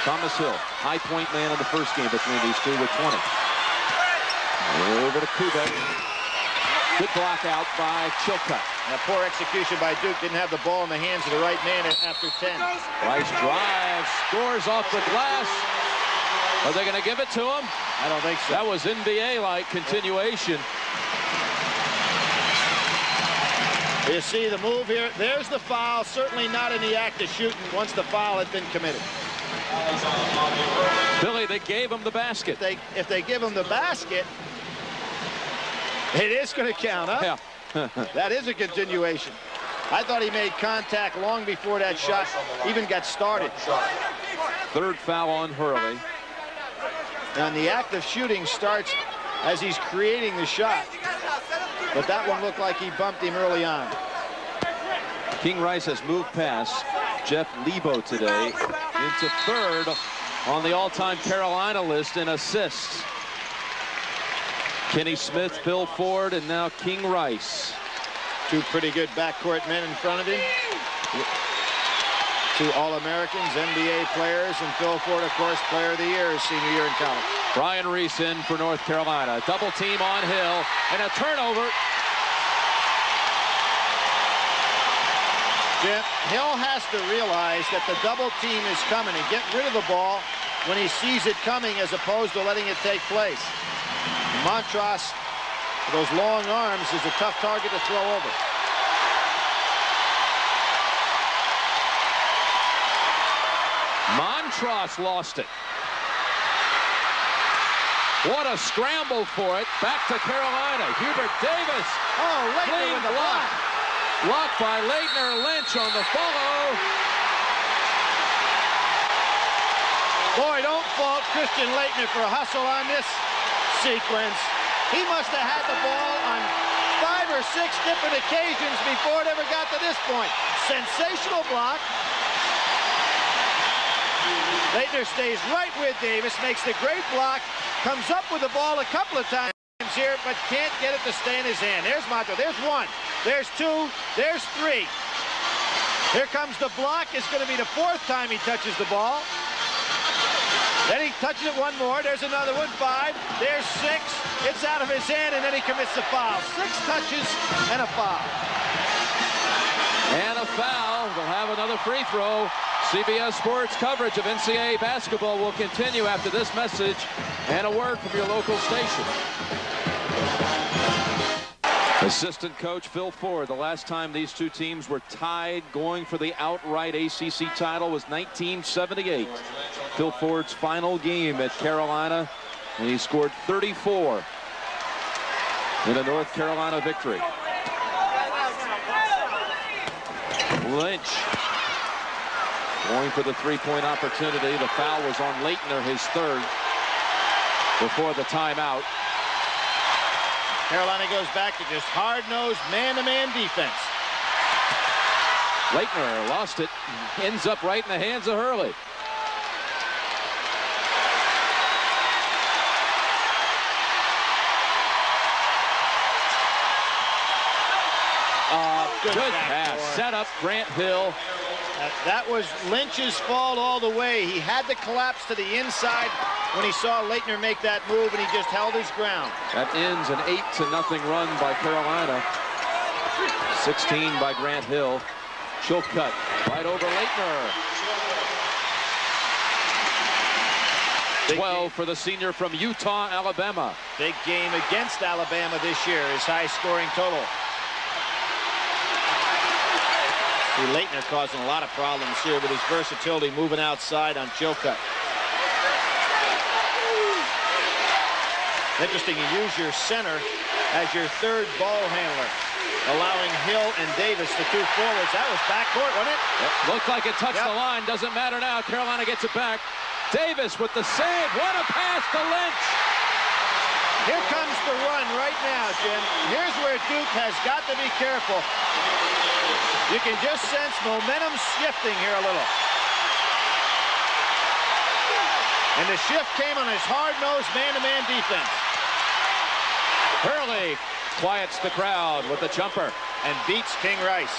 Thomas Hill, high point man in the first game between these two with 20. Over to Kubek. Good block out by Chilcutt. Now, poor execution by Duke. Didn't have the ball in the hands of the right man after 10. Rice drives, scores off the glass. Are they going to give it to him? I don't think so. That was NBA-like continuation. You see the move here. There's the foul. Certainly not in the act of shooting once the foul had been committed. Billy, they gave him the basket. If they give him the basket, it is going to count, huh? Yeah. That is a continuation. I thought he made contact long before that shot even got started. Third foul on Hurley. And the act of shooting starts as he's creating the shot. But that one looked like he bumped him early on. King Rice has moved past Jeff Lebo today into third on the all-time Carolina list in assists. Kenny Smith, Phil Ford, and now King Rice. 2 pretty good backcourt men in front of him. 2 All-Americans, NBA players, and Phil Ford, of course, Player of the Year his senior year in college. Brian Reese in for North Carolina. Double team on Hill, and a turnover. Jim, Hill has to realize that the double team is coming and get rid of the ball when he sees it coming as opposed to letting it take place. Montross, with those long arms, is a tough target to throw over. Montross lost it. What a scramble for it. Back to Carolina. Hubert Davis. Oh, Laettner with the block. Blocked by Laettner. Lynch on the follow. Boy, don't fault Christian Laettner for a hustle on this sequence. He must have had the ball on 5 or 6 different occasions before it ever got to this point. Sensational block. Laettner stays right with Davis, makes the great block, comes up with the ball a couple of times here, but can't get it to stay in his hand. There's Monto. There's 1. There's 2. There's 3. Here comes the block. It's going to be the 4th time he touches the ball. Then he touches it 1 more. There's another one. 5. There's 6. It's out of his hand, and then he commits the foul. 6 touches and a foul. And a foul. They'll have another free throw. CBS Sports coverage of NCAA basketball will continue after this message and a word from your local station. Assistant coach Phil Ford. The last time these two teams were tied going for the outright ACC title was 1978. Phil Ford's final game at Carolina, and he scored 34 in a North Carolina victory. Lynch going for the three-point opportunity. The foul was on Leitner, his third, before the timeout. Carolina goes back to just hard-nosed man-to-man defense. Leitner lost it, ends up right in the hands of Hurley. Good pass. Set up Grant Hill. That was Lynch's fault all the way. He had to collapse to the inside when he saw Leitner make that move, and he just held his ground. That ends an 8-0 run by Carolina. 16 by Grant Hill. Chilcutt right over Leitner. 12 for the senior from Utah, Alabama. Big game against Alabama this year. His high-scoring total. Leitner causing a lot of problems here with his versatility moving outside on Chilcutt. Interesting, you use your center as your third ball handler, allowing Hill and Davis, the two forwards. That was backcourt, wasn't it? Yep. Looked like it touched the line. Doesn't matter now. Carolina gets it back. Davis with the save. What a pass to Lynch. Here comes the run right now, Jim. Here's where Duke has got to be careful. You can just sense momentum shifting here a little. And the shift came on his hard-nosed man-to-man defense. Hurley quiets the crowd with a jumper And beats King Rice.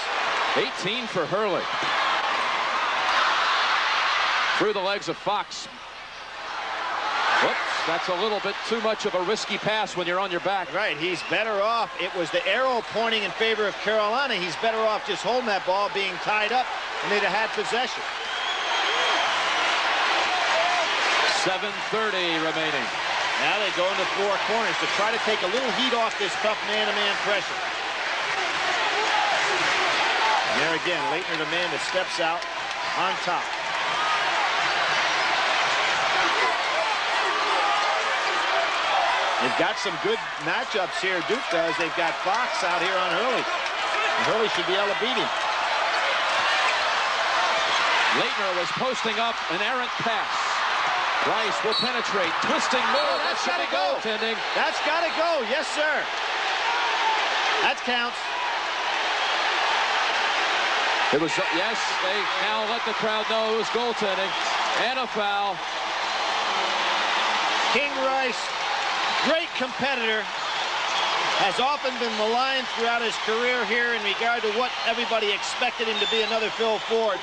18 for Hurley. Through the legs of Fox. Whoops, that's a little bit too much of a risky pass when you're on your back. Right, he's better off. It was the arrow pointing in favor of Carolina. He's better off just holding that ball, being tied up, and they'd have had possession. 7:30 remaining. Now they go into four corners to try to take a little heat off this tough man-to-man pressure. And there again, Leitner, the man that steps out on top. They've got some good matchups here, Duke does. They've got Fox out here on Hurley. And Hurley should be able to beat him. Leitner was posting up an errant pass. Rice will penetrate, twisting move. That's got to go. Goaltending. That's got to go. Yes, sir. That counts. It was, yes, they now let the crowd know it was goaltending. And a foul. King Rice, great competitor, has often been maligned throughout his career here in regard to what everybody expected him to be, another Phil Ford.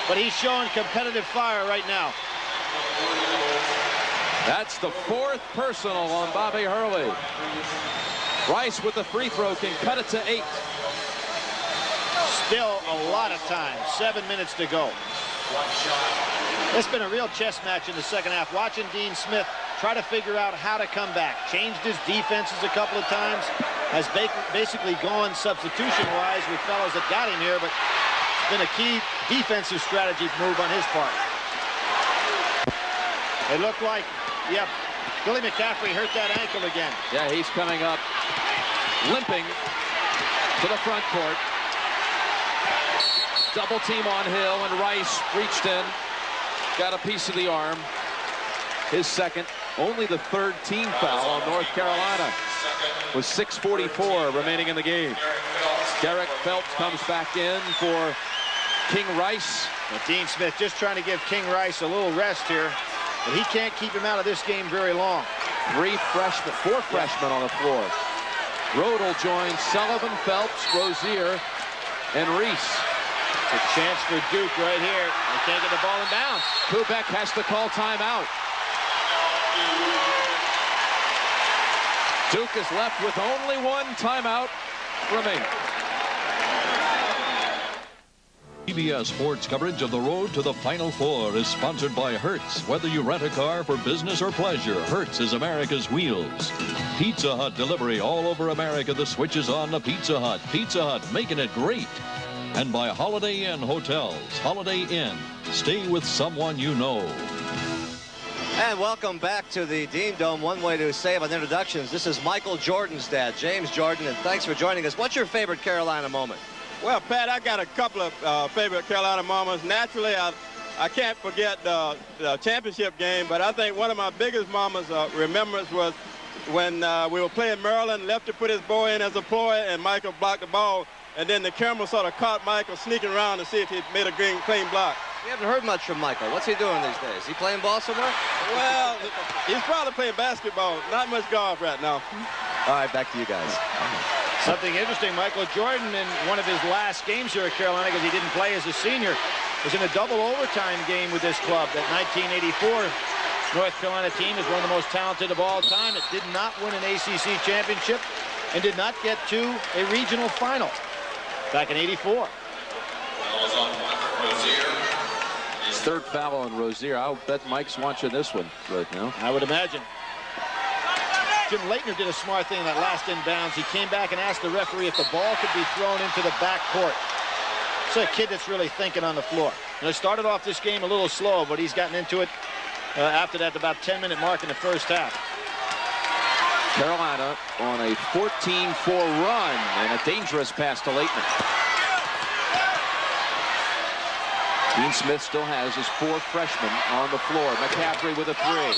But he's showing competitive fire right now. That's the fourth personal on Bobby Hurley. Rice with the free throw can cut it to 8. Still a lot of time. 7 minutes to go. It's been a real chess match in the second half. Watching Dean Smith try to figure out how to come back. Changed his defenses a couple of times. Has basically gone substitution-wise with fellows that got him here, but it's been a key defensive strategy move on his part. It looked like, yep, Billy McCaffrey hurt that ankle again. Yeah, he's coming up, limping to the front court. Double team on Hill, and Rice reached in, got a piece of the arm. His second, only the third team foul on North Carolina, with 6:44 remaining in the game. Derek Phelps comes back in for King Rice. Well, Dean Smith just trying to give King Rice a little rest here, but he can't keep him out of this game very long. Four freshmen on the floor. Rodel joins Sullivan, Phelps, Rozier, and Reese. A chance for Duke right here. They can't get the ball in bounds. Kubek has to call timeout. Duke is left with only one timeout remaining. CBS Sports coverage of the road to the Final Four is sponsored by Hertz. Whether you rent a car for business or pleasure, Hertz is America's wheels. Pizza Hut delivery all over America. The switch is on to Pizza Hut. Pizza Hut, making it great. And by Holiday Inn Hotels. Holiday Inn. Stay with someone you know. And welcome back to the Dean Dome. One way to save on introductions. This is Michael Jordan's dad, James Jordan, and thanks for joining us. What's your favorite Carolina moment? Well, Pat, I got a couple of favorite Carolina moments. Naturally, I can't forget the championship game, but I think one of my biggest moments remembrance was when we were playing Maryland. Lefty put his boy in as a ploy, and Michael blocked the ball, and then the camera sort of caught Michael sneaking around to see if he made a clean block. We haven't heard much from Michael. What's he doing these days? He playing ball somewhere? Well, he's probably playing basketball. Not much golf right now. All right, back to you guys. Something interesting, Michael Jordan in one of his last games here at Carolina, because he didn't play as a senior, was in a double overtime game with this club. That 1984 North Carolina team is one of the most talented of all time. It did not win an ACC championship and did not get to a regional final back in '84. His third foul on Rozier. I'll bet Mike's watching this one right now. I would imagine. Jim Leitner did a smart thing in that last inbounds. He came back and asked the referee if the ball could be thrown into the back court. It's a kid that's really thinking on the floor. And it started off this game a little slow, but he's gotten into it after that, about 10-minute mark in the first half. Carolina on a 14-4 run and a dangerous pass to Leitner. Dean Smith still has his 4 freshmen on the floor. McCaffrey with a 3.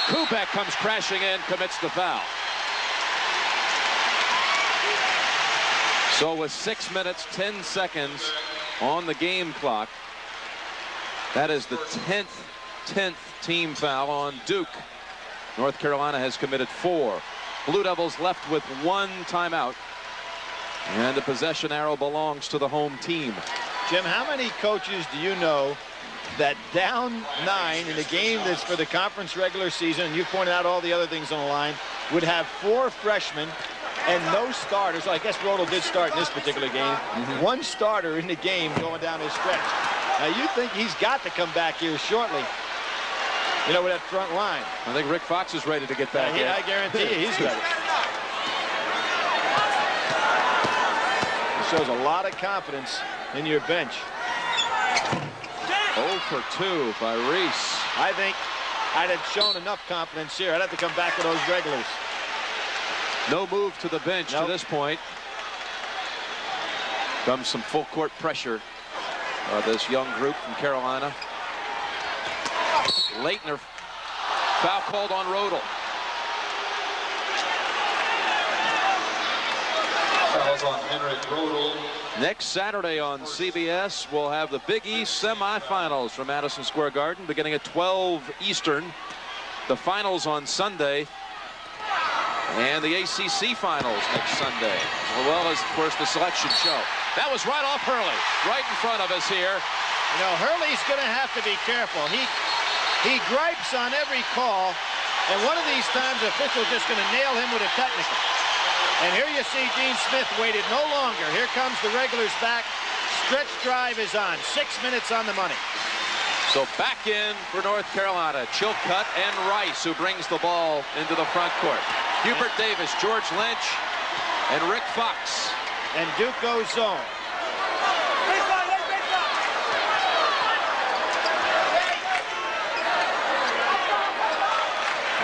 Kubek comes crashing in, commits the foul. So with 6 minutes, 10 seconds on the game clock, that is the 10th team foul on Duke. North Carolina has committed 4. Blue Devils left with 1 timeout. And the possession arrow belongs to the home team. Jim, how many coaches do you know that down 9 in a game that's for the conference regular season, and you pointed out all the other things on the line, would have 4 freshmen and no starters? Well, I guess Rodel did start in this particular game. 1 starter in the game going down his stretch. Now, you think he's got to come back here shortly, you know, with that front line. I think Rick Fox is ready to get back in. I guarantee you he's ready. It shows a lot of confidence in your bench. 0 for 2 by Reese. I think I'd have shown enough confidence here. I'd have to come back to those regulars. No move to the bench to this point. Comes some full court pressure by this young group from Carolina. Leitner, foul called on Rodel. Fouls on Henrik Rodel. Next Saturday on CBS, we'll have the Big East semifinals from Madison Square Garden beginning at 12 Eastern. The finals on Sunday. And the ACC finals next Sunday, as well as, of course, the selection show. That was right off Hurley, right in front of us here. You know, Hurley's going to have to be careful. He gripes on every call, and one of these times the official's just going to nail him with a technical. And here you see Dean Smith waited no longer. Here comes the regulars back. Stretch drive is on. 6 minutes on the money. So back in for North Carolina, Chilcutt and Rice, who brings the ball into the front court. Hubert Davis, George Lynch, and Rick Fox. And Duke goes zone.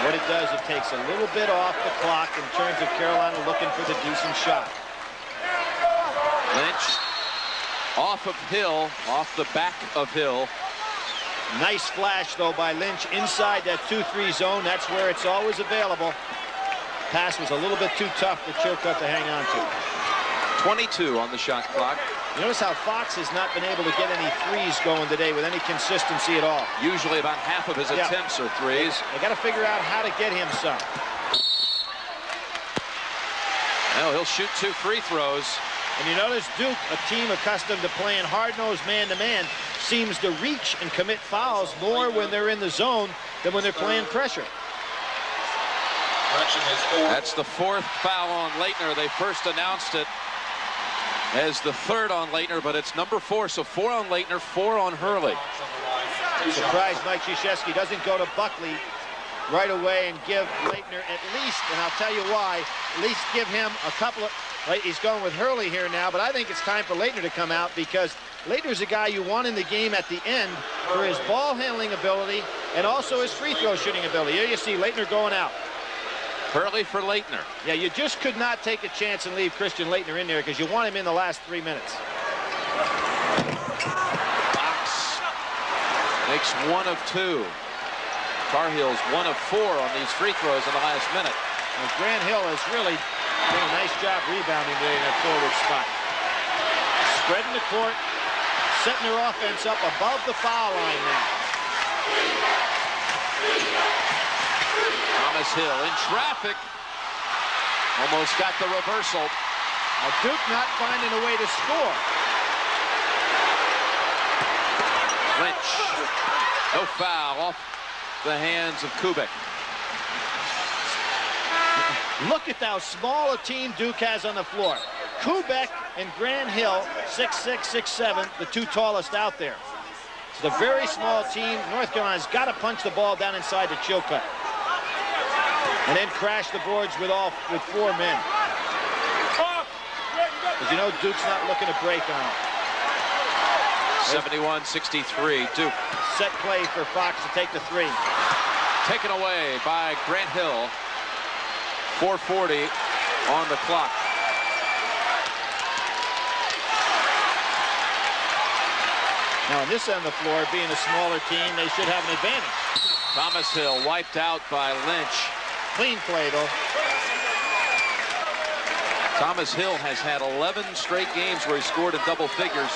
What it does, it takes a little bit off the clock in terms of Carolina looking for the decent shot. Lynch off of Hill, off the back of Hill. Nice flash, though, by Lynch inside that 2-3 zone. That's where it's always available. Pass was a little bit too tough for Chilcutt to hang on to. 22 on the shot clock. You notice how Fox has not been able to get any threes going today with any consistency at all. Usually about half of his attempts are threes. They got to figure out how to get him some. Well, he'll shoot 2 free throws. And you notice Duke, a team accustomed to playing hard-nosed man-to-man, seems to reach and commit fouls more when they're in the zone than when they're playing pressure. Correction is 4. That's the 4th foul on Laettner. They first announced it as the 3rd on Laettner, but it's number 4. So 4 on Laettner, 4 on Hurley. Surprised Mike Krzyzewski doesn't go to Buckley right away and give Laettner at least, and I'll tell you why, at least give him a couple of, right, he's going with Hurley here now, but I think it's time for Laettner to come out because Laettner's a guy you want in the game at the end for his ball handling ability and also his free throw shooting ability. Here you see Laettner going out. Hurley for Laettner. Yeah, you just could not take a chance and leave Christian Laettner in there because you want him in the last 3 minutes. Fox makes 1 of 2. Tar Heels 1 of 4 on these free throws in the last minute. And Grant Hill has really done a nice job rebounding there in that forward spot. Spreading the court, setting their offense up above the foul line now. Thomas Hill in traffic. Almost got the reversal. Now Duke not finding a way to score. Lynch. No foul off the hands of Kubek. Look at how small a team Duke has on the floor. Kubek and Grant Hill, 6'6", 6'7", the 2 tallest out there. It's a very small team. North Carolina's got to punch the ball down inside the Chilcutt. And then crash the boards with 4 men. Because you know Duke's not looking to break on it. 71-63, Duke. Set play for Fox to take the 3. Taken away by Grant Hill. 4:40 on the clock. Now on this end of the floor, being a smaller team, they should have an advantage. Thomas Hill wiped out by Lynch. Clean play, though. Thomas Hill has had 11 straight games where he scored in double figures.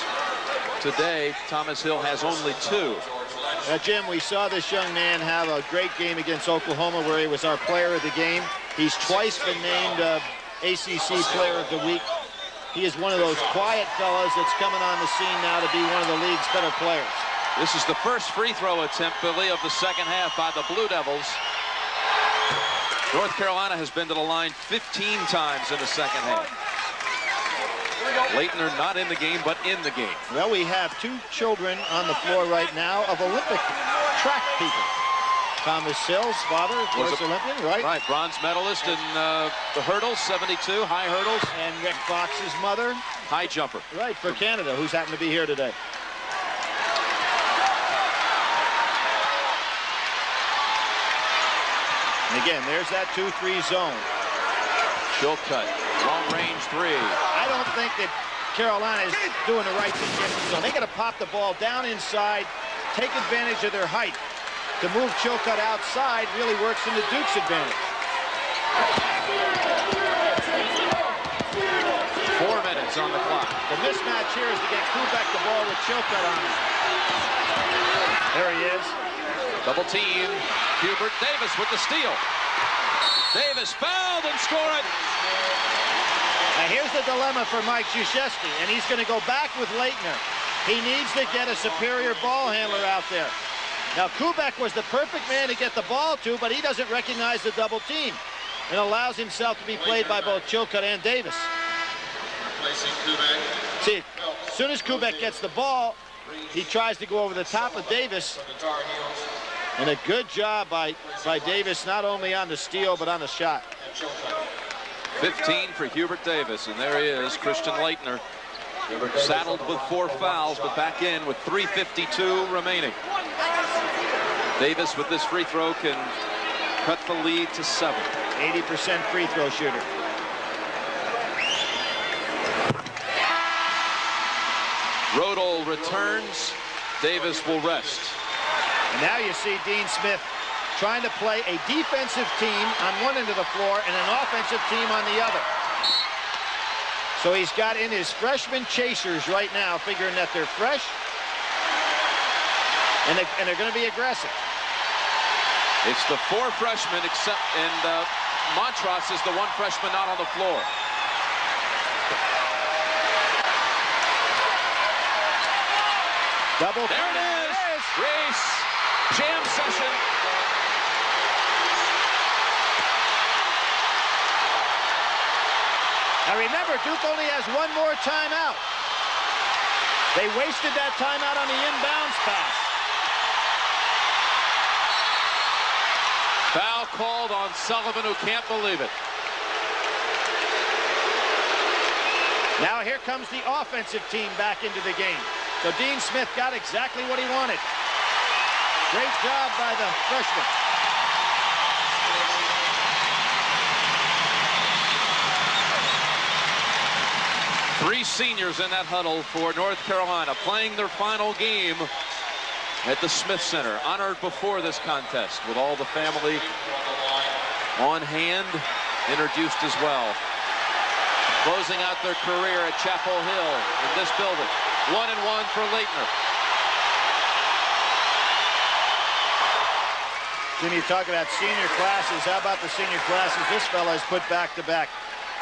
Today, Thomas Hill has only 2. Now, Jim, we saw this young man have a great game against Oklahoma where he was our player of the game. He's twice been named ACC Player of the Week. He is one of those quiet fellas that's coming on the scene now to be one of the league's better players. This is the first free throw attempt, Billy, of the second half by the Blue Devils. North Carolina has been to the line 15 times in the second half. Laettner not in the game, but in the game. Well, we have 2 children on the floor right now of Olympic track people. Thomas Hill's father, of course, Olympian, right? Right, bronze medalist in the hurdles, 72, high hurdles. And Rick Fox's mother. High jumper. Right, for Canada, who's happened to be here today. And again, there's that 2-3 zone. Chilcutt, long-range 3. I don't think that Carolina is doing the right thing in the zone. They got to pop the ball down inside, take advantage of their height. To move Chilcutt outside really works into Duke's advantage. 4 minutes on the clock. The mismatch here is to get Kubek the ball with Chilcutt on him. There he is. Double team. Hubert Davis with the steal. Davis fouled and scored. Now here's the dilemma for Mike Krzyzewski, and he's going to go back with Laettner. He needs to get a superior ball handler out there. Now Kubek was the perfect man to get the ball to, but he doesn't recognize the double team and allows himself to be played by both Chilcutt and Davis. See, as soon as Kubek gets the ball, he tries to go over the top of Davis. And a good job by Davis, not only on the steal, but on the shot. 15 for Hubert Davis, and there he is, Christian Laettner. Saddled with 4 fouls, but back in with 3:52 remaining. Davis with this free throw can cut the lead to 7. 80% free throw shooter. Rodol returns. Davis will rest. And now you see Dean Smith trying to play a defensive team on one end of the floor and an offensive team on the other. So he's got in his freshman chasers right now, figuring that they're fresh and they're going to be aggressive. It's the 4 freshmen, except, and Montross is the 1 freshman not on the floor. Double. There it is. Reese. Jam session. Now remember, Duke only has one more timeout. They wasted that timeout on the inbounds pass. Foul called on Sullivan, who can't believe it. Now here comes the offensive team back into the game. So Dean Smith got exactly what he wanted. Great job by the freshman. Three seniors in that huddle for North Carolina, playing their final game at the Smith Center. Honored before this contest with all the family on hand, introduced as well. Closing out their career at Chapel Hill in this building. 1-1 for Leitner. Jimmy, you talk about senior classes. How about the senior classes this fella has put back to back?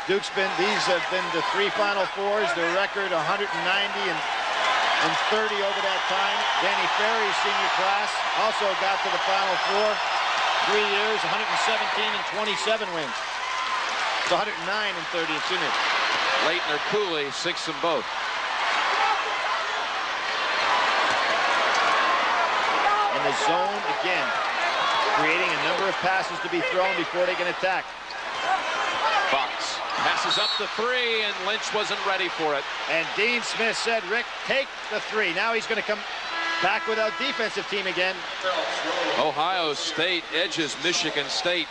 These have been the 3 Final Fours. Their record 190 and 30 over that time. Danny Ferry's senior class also got to the Final Four. 3 years, 117 and 27 wins. It's 109 and 30, excuse me. Leitner, Cooley, 6 them both. In the zone again, creating a number of passes to be thrown before they can attack. Fox passes up the 3, and Lynch wasn't ready for it. And Dean Smith said, Rick, take the 3. Now he's going to come back with our defensive team again. Ohio State edges Michigan State.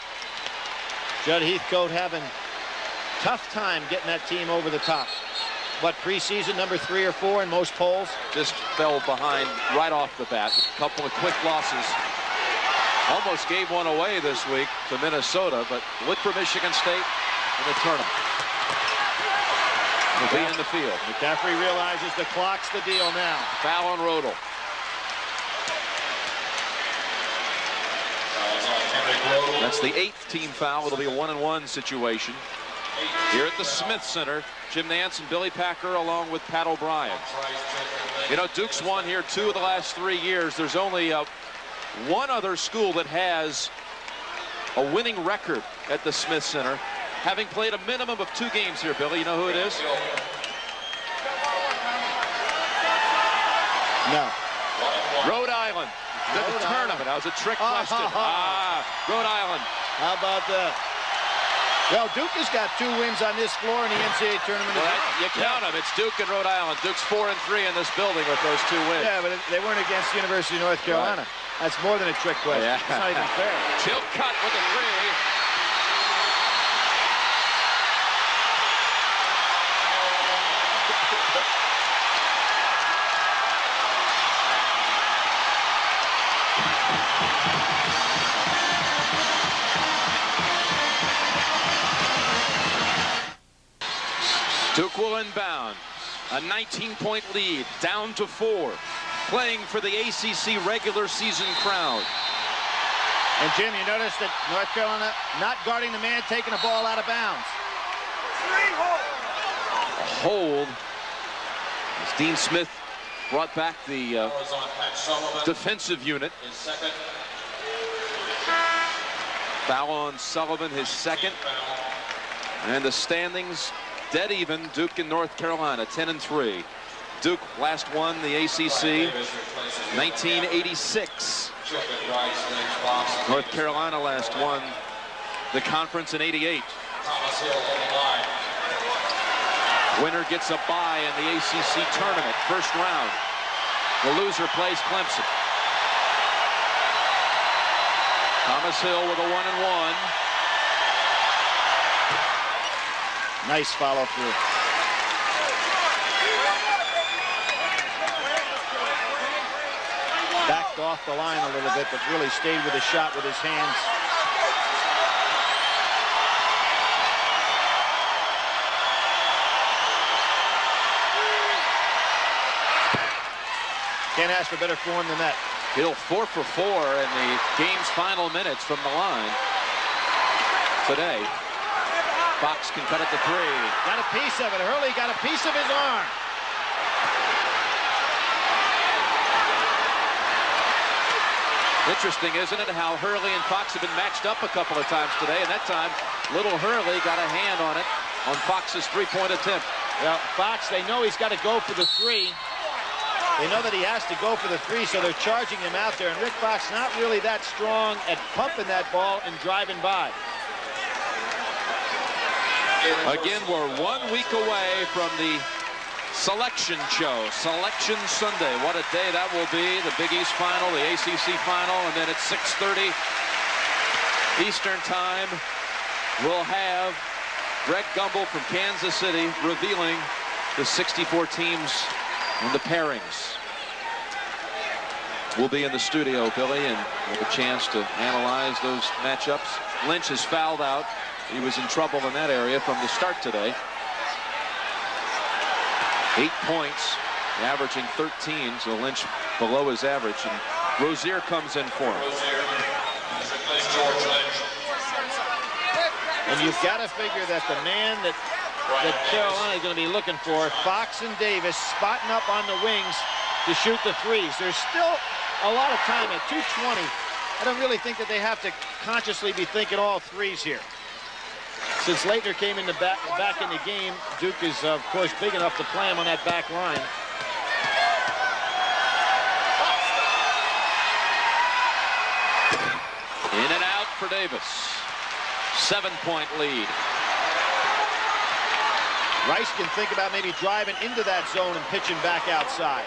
Judd Heathcote having tough time getting that team over the top. But preseason number 3 or 4 in most polls. Just fell behind right off the bat. A couple of quick losses. Almost gave one away this week to Minnesota, but look for Michigan State in the tournament. Will be in the field. McCaffrey realizes the clock's the deal now. Foul on Rodel. That's the 8th team foul. It'll be a 1-1 situation. Here at the Smith Center, Jim Nantz and Billy Packer along with Pat O'Brien. You know, Duke's won here 2 of the last 3 years. There's only one other school that has a winning record at the Smith Center, having played a minimum of 2 games here, Billy. You know who it is? No. Rhode Island. Did the tournament. That was a trick question. Rhode Island. How about that? Well, Duke has got 2 wins on this floor in the NCAA tournament. Well, you count them. It's Duke and Rhode Island. Duke's 4-3 in this building with those 2 wins. Yeah, but they weren't against the University of North Carolina. Right. That's more than a trick question. Yeah. It's not even fair. Chilcutt with a 3. Duke will inbound. A 19-point lead, down to 4. Playing for the ACC regular season crown. And Jim, you notice that North Carolina not guarding the man, taking the ball out of bounds. A hold. As Dean Smith brought back the defensive unit. Foul on Sullivan, his 2nd. And the standings dead even. Duke and North Carolina 10-3. Duke last won the ACC 1986. North Carolina last won the conference in 88. Winner gets a bye in the ACC tournament, first round. The loser plays Clemson. Thomas Hill with a 1-1. Nice follow through. Backed off the line a little bit, but really stayed with the shot with his hands. Can't ask for better form than that. Hill 4 for 4 in the game's final minutes from the line today. Fox can cut it to 3. Got a piece of it. Hurley got a piece of his arm. Interesting, isn't it, how Hurley and Fox have been matched up a couple of times today, and that time little Hurley got a hand on it on Fox's three-point attempt. Well, Fox, they know he's got to go for the three. They know that he has to go for the three, so they're charging him out there. And Rick Fox not really that strong at pumping that ball and driving by. Again, we're 1 week away from the selection show, Selection Sunday. What a day that will be. The Big East final, the ACC final, and then at 6:30 Eastern time, we'll have Greg Gumbel from Kansas City revealing the 64 teams and the pairings. We'll be in the studio, Billy, and we'll have a chance to analyze those matchups. Lynch is fouled out. He was in trouble in that area from the start today. 8 points, averaging 13, so Lynch below his average. And Rozier comes in for him. And you've got to figure that the man that Carolina is going to be looking for, Fox and Davis, spotting up on the wings to shoot the threes. There's still a lot of time at 2:20. I don't really think that they have to consciously be thinking all threes here. Since Laettner came in back in the game, Duke is, of course, big enough to play him on that back line. In and out for Davis. 7-point lead. Rice can think about maybe driving into that zone and pitching back outside.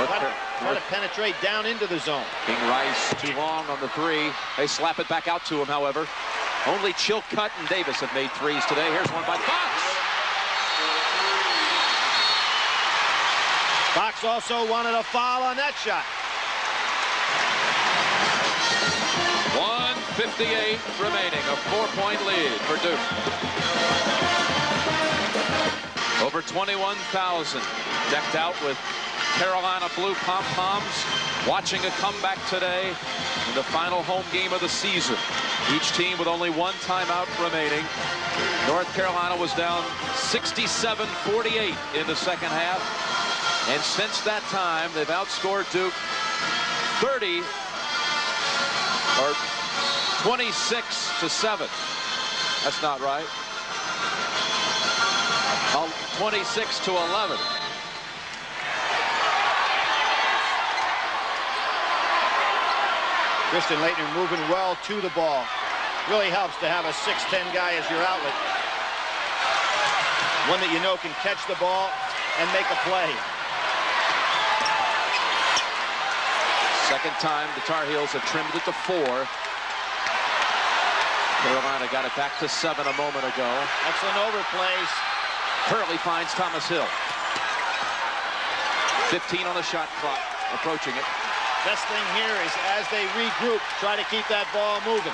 Try to penetrate down into the zone. King Rice too long on the three. They slap it back out to him, however. Only Chilcutt and Davis have made threes today. Here's one by Fox. Fox also wanted a foul on that shot. 1:58 remaining, a 4-point lead for Duke. Over 21,000 decked out with Carolina blue pom-poms, watching a comeback today in the final home game of the season. Each team with only one timeout remaining. North Carolina was down 67-48 in the second half. And since that time, they've outscored Duke 26-7. That's not right. 26-11. Christian Laettner moving well to the ball. Really helps to have a 6'10" guy as your outlet. One that you know can catch the ball and make a play. Second time the Tar Heels have trimmed it to 4. Carolina got it back to 7 a moment ago. Excellent overplays. Hurley finds Thomas Hill. 15 on the shot clock, approaching it. Best thing here is as they regroup, try to keep that ball moving.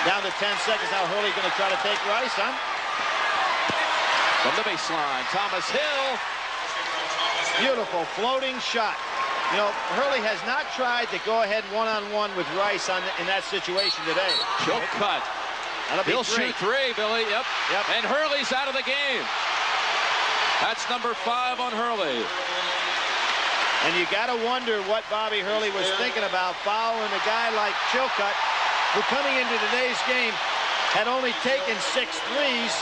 Down to 10 seconds now. Hurley going to try to take Rice, huh? From the baseline, Thomas Hill. Beautiful floating shot. You know, Hurley has not tried to go ahead one-on-one with Rice in that situation today. Chilcutt. He'll shoot 3, Billy. Yep. And Hurley's out of the game. That's number 5 on Hurley. And you got to wonder what Bobby Hurley was thinking about fouling a guy like Chilcutt, who coming into today's game had only taken 6 threes.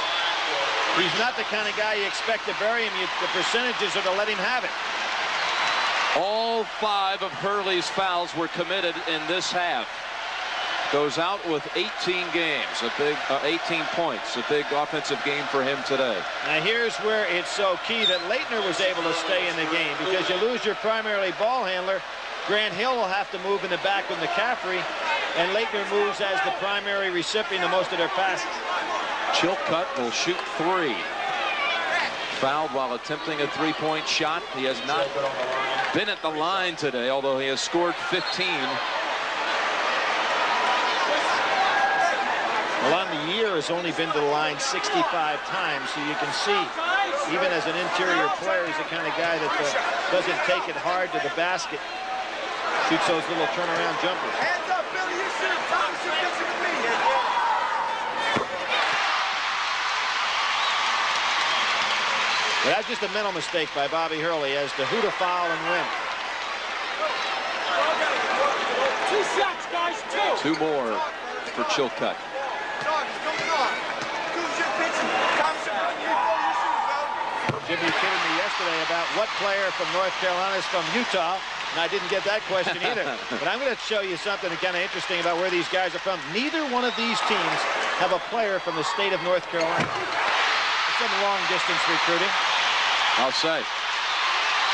He's not the kind of guy you expect to bury him. The percentages are to let him have it. All 5 of Hurley's fouls were committed in this half. Goes out with 18 games, a big 18 points, a big offensive game for him today. Now here's where it's so key that Laettner was able to stay in the game, because you lose your primary ball handler. Grant Hill will have to move in the back with McCaffrey, and Laettner moves as the primary recipient of most of their passes. Chilcutt will shoot 3. Fouled while attempting a 3-point shot. He has not been at the line today, although he has scored 15. Well, on the year has only been to the line 65 times, so you can see, even as an interior player, he's the kind of guy that doesn't take it hard to the basket. Shoots those little turnaround jumpers. Hands up, Billy, you shoot. Thomas, you're pitching to me. Well, that's just a mental mistake by Bobby Hurley as to who to foul and when. 2 shots, guys, 2. 2 more for Chilcutt. Who's your pitching? Jim, you kidded me yesterday about what player from North Carolina is from Utah, and I didn't get that question either. But I'm going to show you something kind of interesting about where these guys are from. Neither one of these teams have a player from the state of North Carolina. Some long-distance recruiting. I'll say.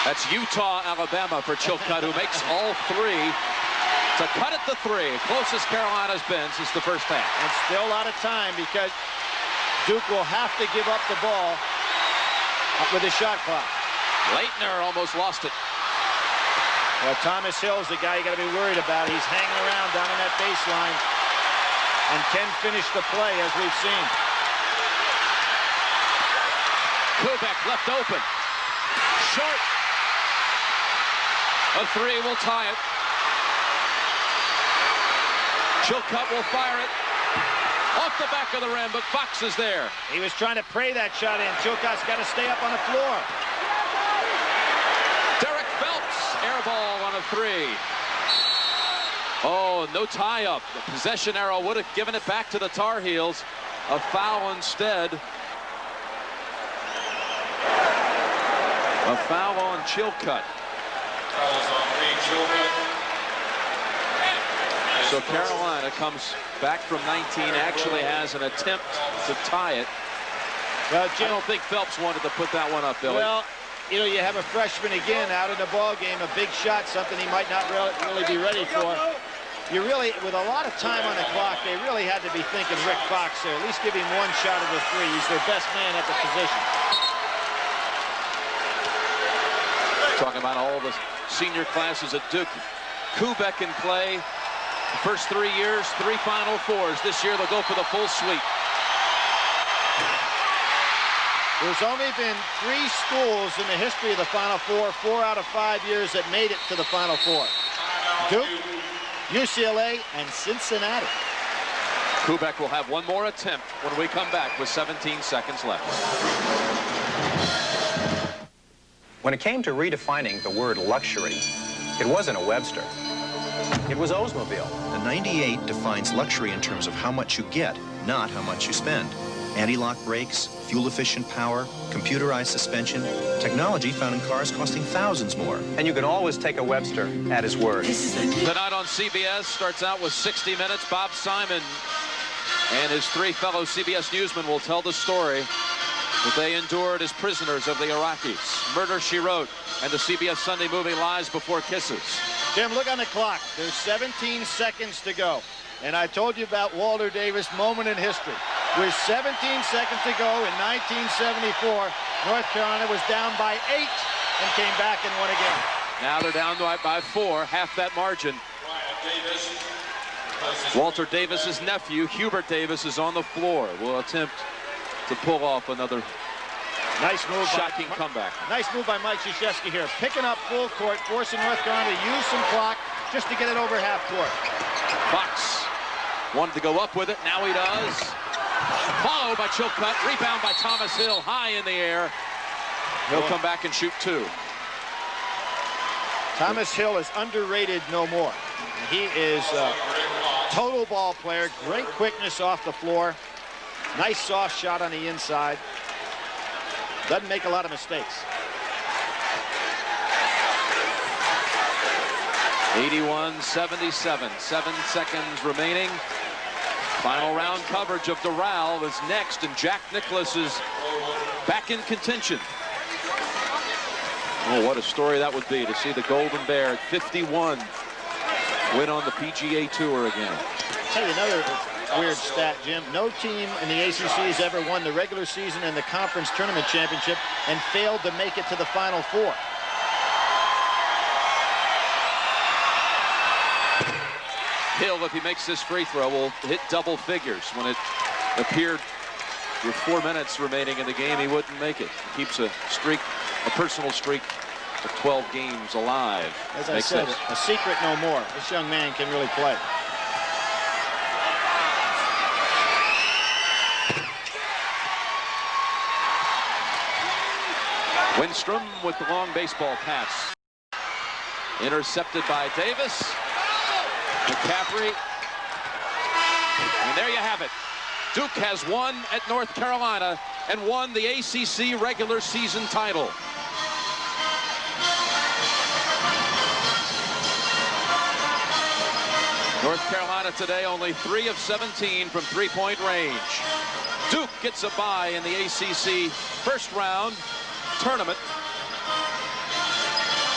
That's Utah, Alabama for Chilcutt, who makes all three to cut it to 3. Closest Carolina's been since the first half. And still a lot of time because Duke will have to give up the ball with the shot clock. Leitner almost lost it. Well, Thomas Hill's the guy you got to be worried about. He's hanging around down on that baseline and can finish the play, as we've seen. Kubek left open. Short. A 3 will tie it. Chilcutt will fire it. Off the back of the rim, but Fox is there. He was trying to pray that shot in. Chilcutt's got to stay up on the floor. Derek Phelps, air ball on a 3. Oh, no tie-up. The possession arrow would have given it back to the Tar Heels. A foul instead. A foul on Chilcutt. Fouls on Reed Chilcutt. So Carolina comes back from 19, actually has an attempt to tie it. Well, I Jim, don't think Phelps wanted to put that one up, Billy. well, you know, you have a freshman again out in the ball game, a big shot, something he might not really be ready for. You really, with a lot of time on the clock, they really had to be thinking Rick Fox there. At least give him one shot of the 3. He's their best man at the position. Talking about all the senior classes at Duke. Kubek in play. First 3 years, 3 Final Fours. This year they'll go for the full sweep. There's only been 3 schools in the history of the Final Four, 4 out of 5 years, that made it to the Final Four. Duke, UCLA, and Cincinnati. Kubek will have one more attempt when we come back with 17 seconds left. When it came to redefining the word luxury, it wasn't a Webster. It was Oldsmobile. The 98 defines luxury in terms of how much you get, not how much you spend. Anti-lock brakes, fuel-efficient power, computerized suspension, technology found in cars costing thousands more. And you can always take a Webster at his word. Tonight on CBS starts out with 60 Minutes. Bob Simon and his 3 fellow CBS newsmen will tell the story that they endured as prisoners of the Iraqis. Murder, She Wrote, and the CBS Sunday movie Lies Before Kisses. Jim, look on the clock. There's 17 seconds to go. And I told you about Walter Davis' moment in history. With 17 seconds to go in 1974, North Carolina was down by 8 and came back and won again. Now they're down by 4, half that margin. Walter Davis's nephew, Hubert Davis, is on the floor. Will attempt to pull off another nice move, shocking comeback. Nice move by Mike Krzyzewski here, picking up full court, forcing North Carolina to use some clock just to get it over half court. Fox wanted to go up with it. Now he does. Followed by Chilcutt. Rebound by Thomas Hill, high in the air. He'll come back and shoot 2. Thomas Hill is underrated no more. He is a total ball player, great quickness off the floor. Nice soft shot on the inside. Doesn't make a lot of mistakes. 81-77. 7 seconds remaining. Final round coverage of Doral is next, and Jack Nicklaus is back in contention. Oh, what a story that would be to see the Golden Bear at 51 win on the PGA Tour again. I'll tell you another weird stat, Jim. No team in the ACC has ever won the regular season and the conference tournament championship and failed to make it to the Final Four. Hill, if he makes this free throw, will hit double figures. When it appeared with 4 minutes remaining in the game, he wouldn't make it. He keeps a streak, a personal streak of 12 games alive. As I said, a secret no more. This young man can really play. Winstrom with the long baseball pass. Intercepted by Davis. McCaffrey. And there you have it. Duke has won at North Carolina and won the ACC regular season title. North Carolina today only 3 of 17 from three-point range. Duke gets a bye in the ACC first round tournament.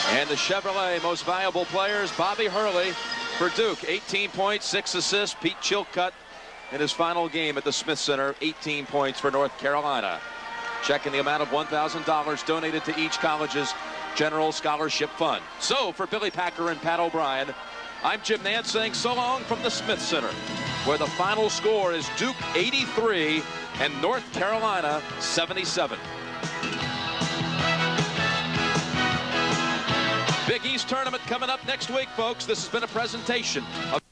And the Chevrolet most valuable players, Bobby Hurley for Duke, 18 points, 6 assists. Pete Chilcutt in his final game at the Smith Center, 18 points for North Carolina. Checking the amount of $1,000 donated to each college's general scholarship fund. So for Billy Packer and Pat O'Brien, I'm Jim Nance saying so long from the Smith Center, where the final score is Duke 83 and North Carolina 77. Big East tournament coming up next week, folks. This has been a presentation of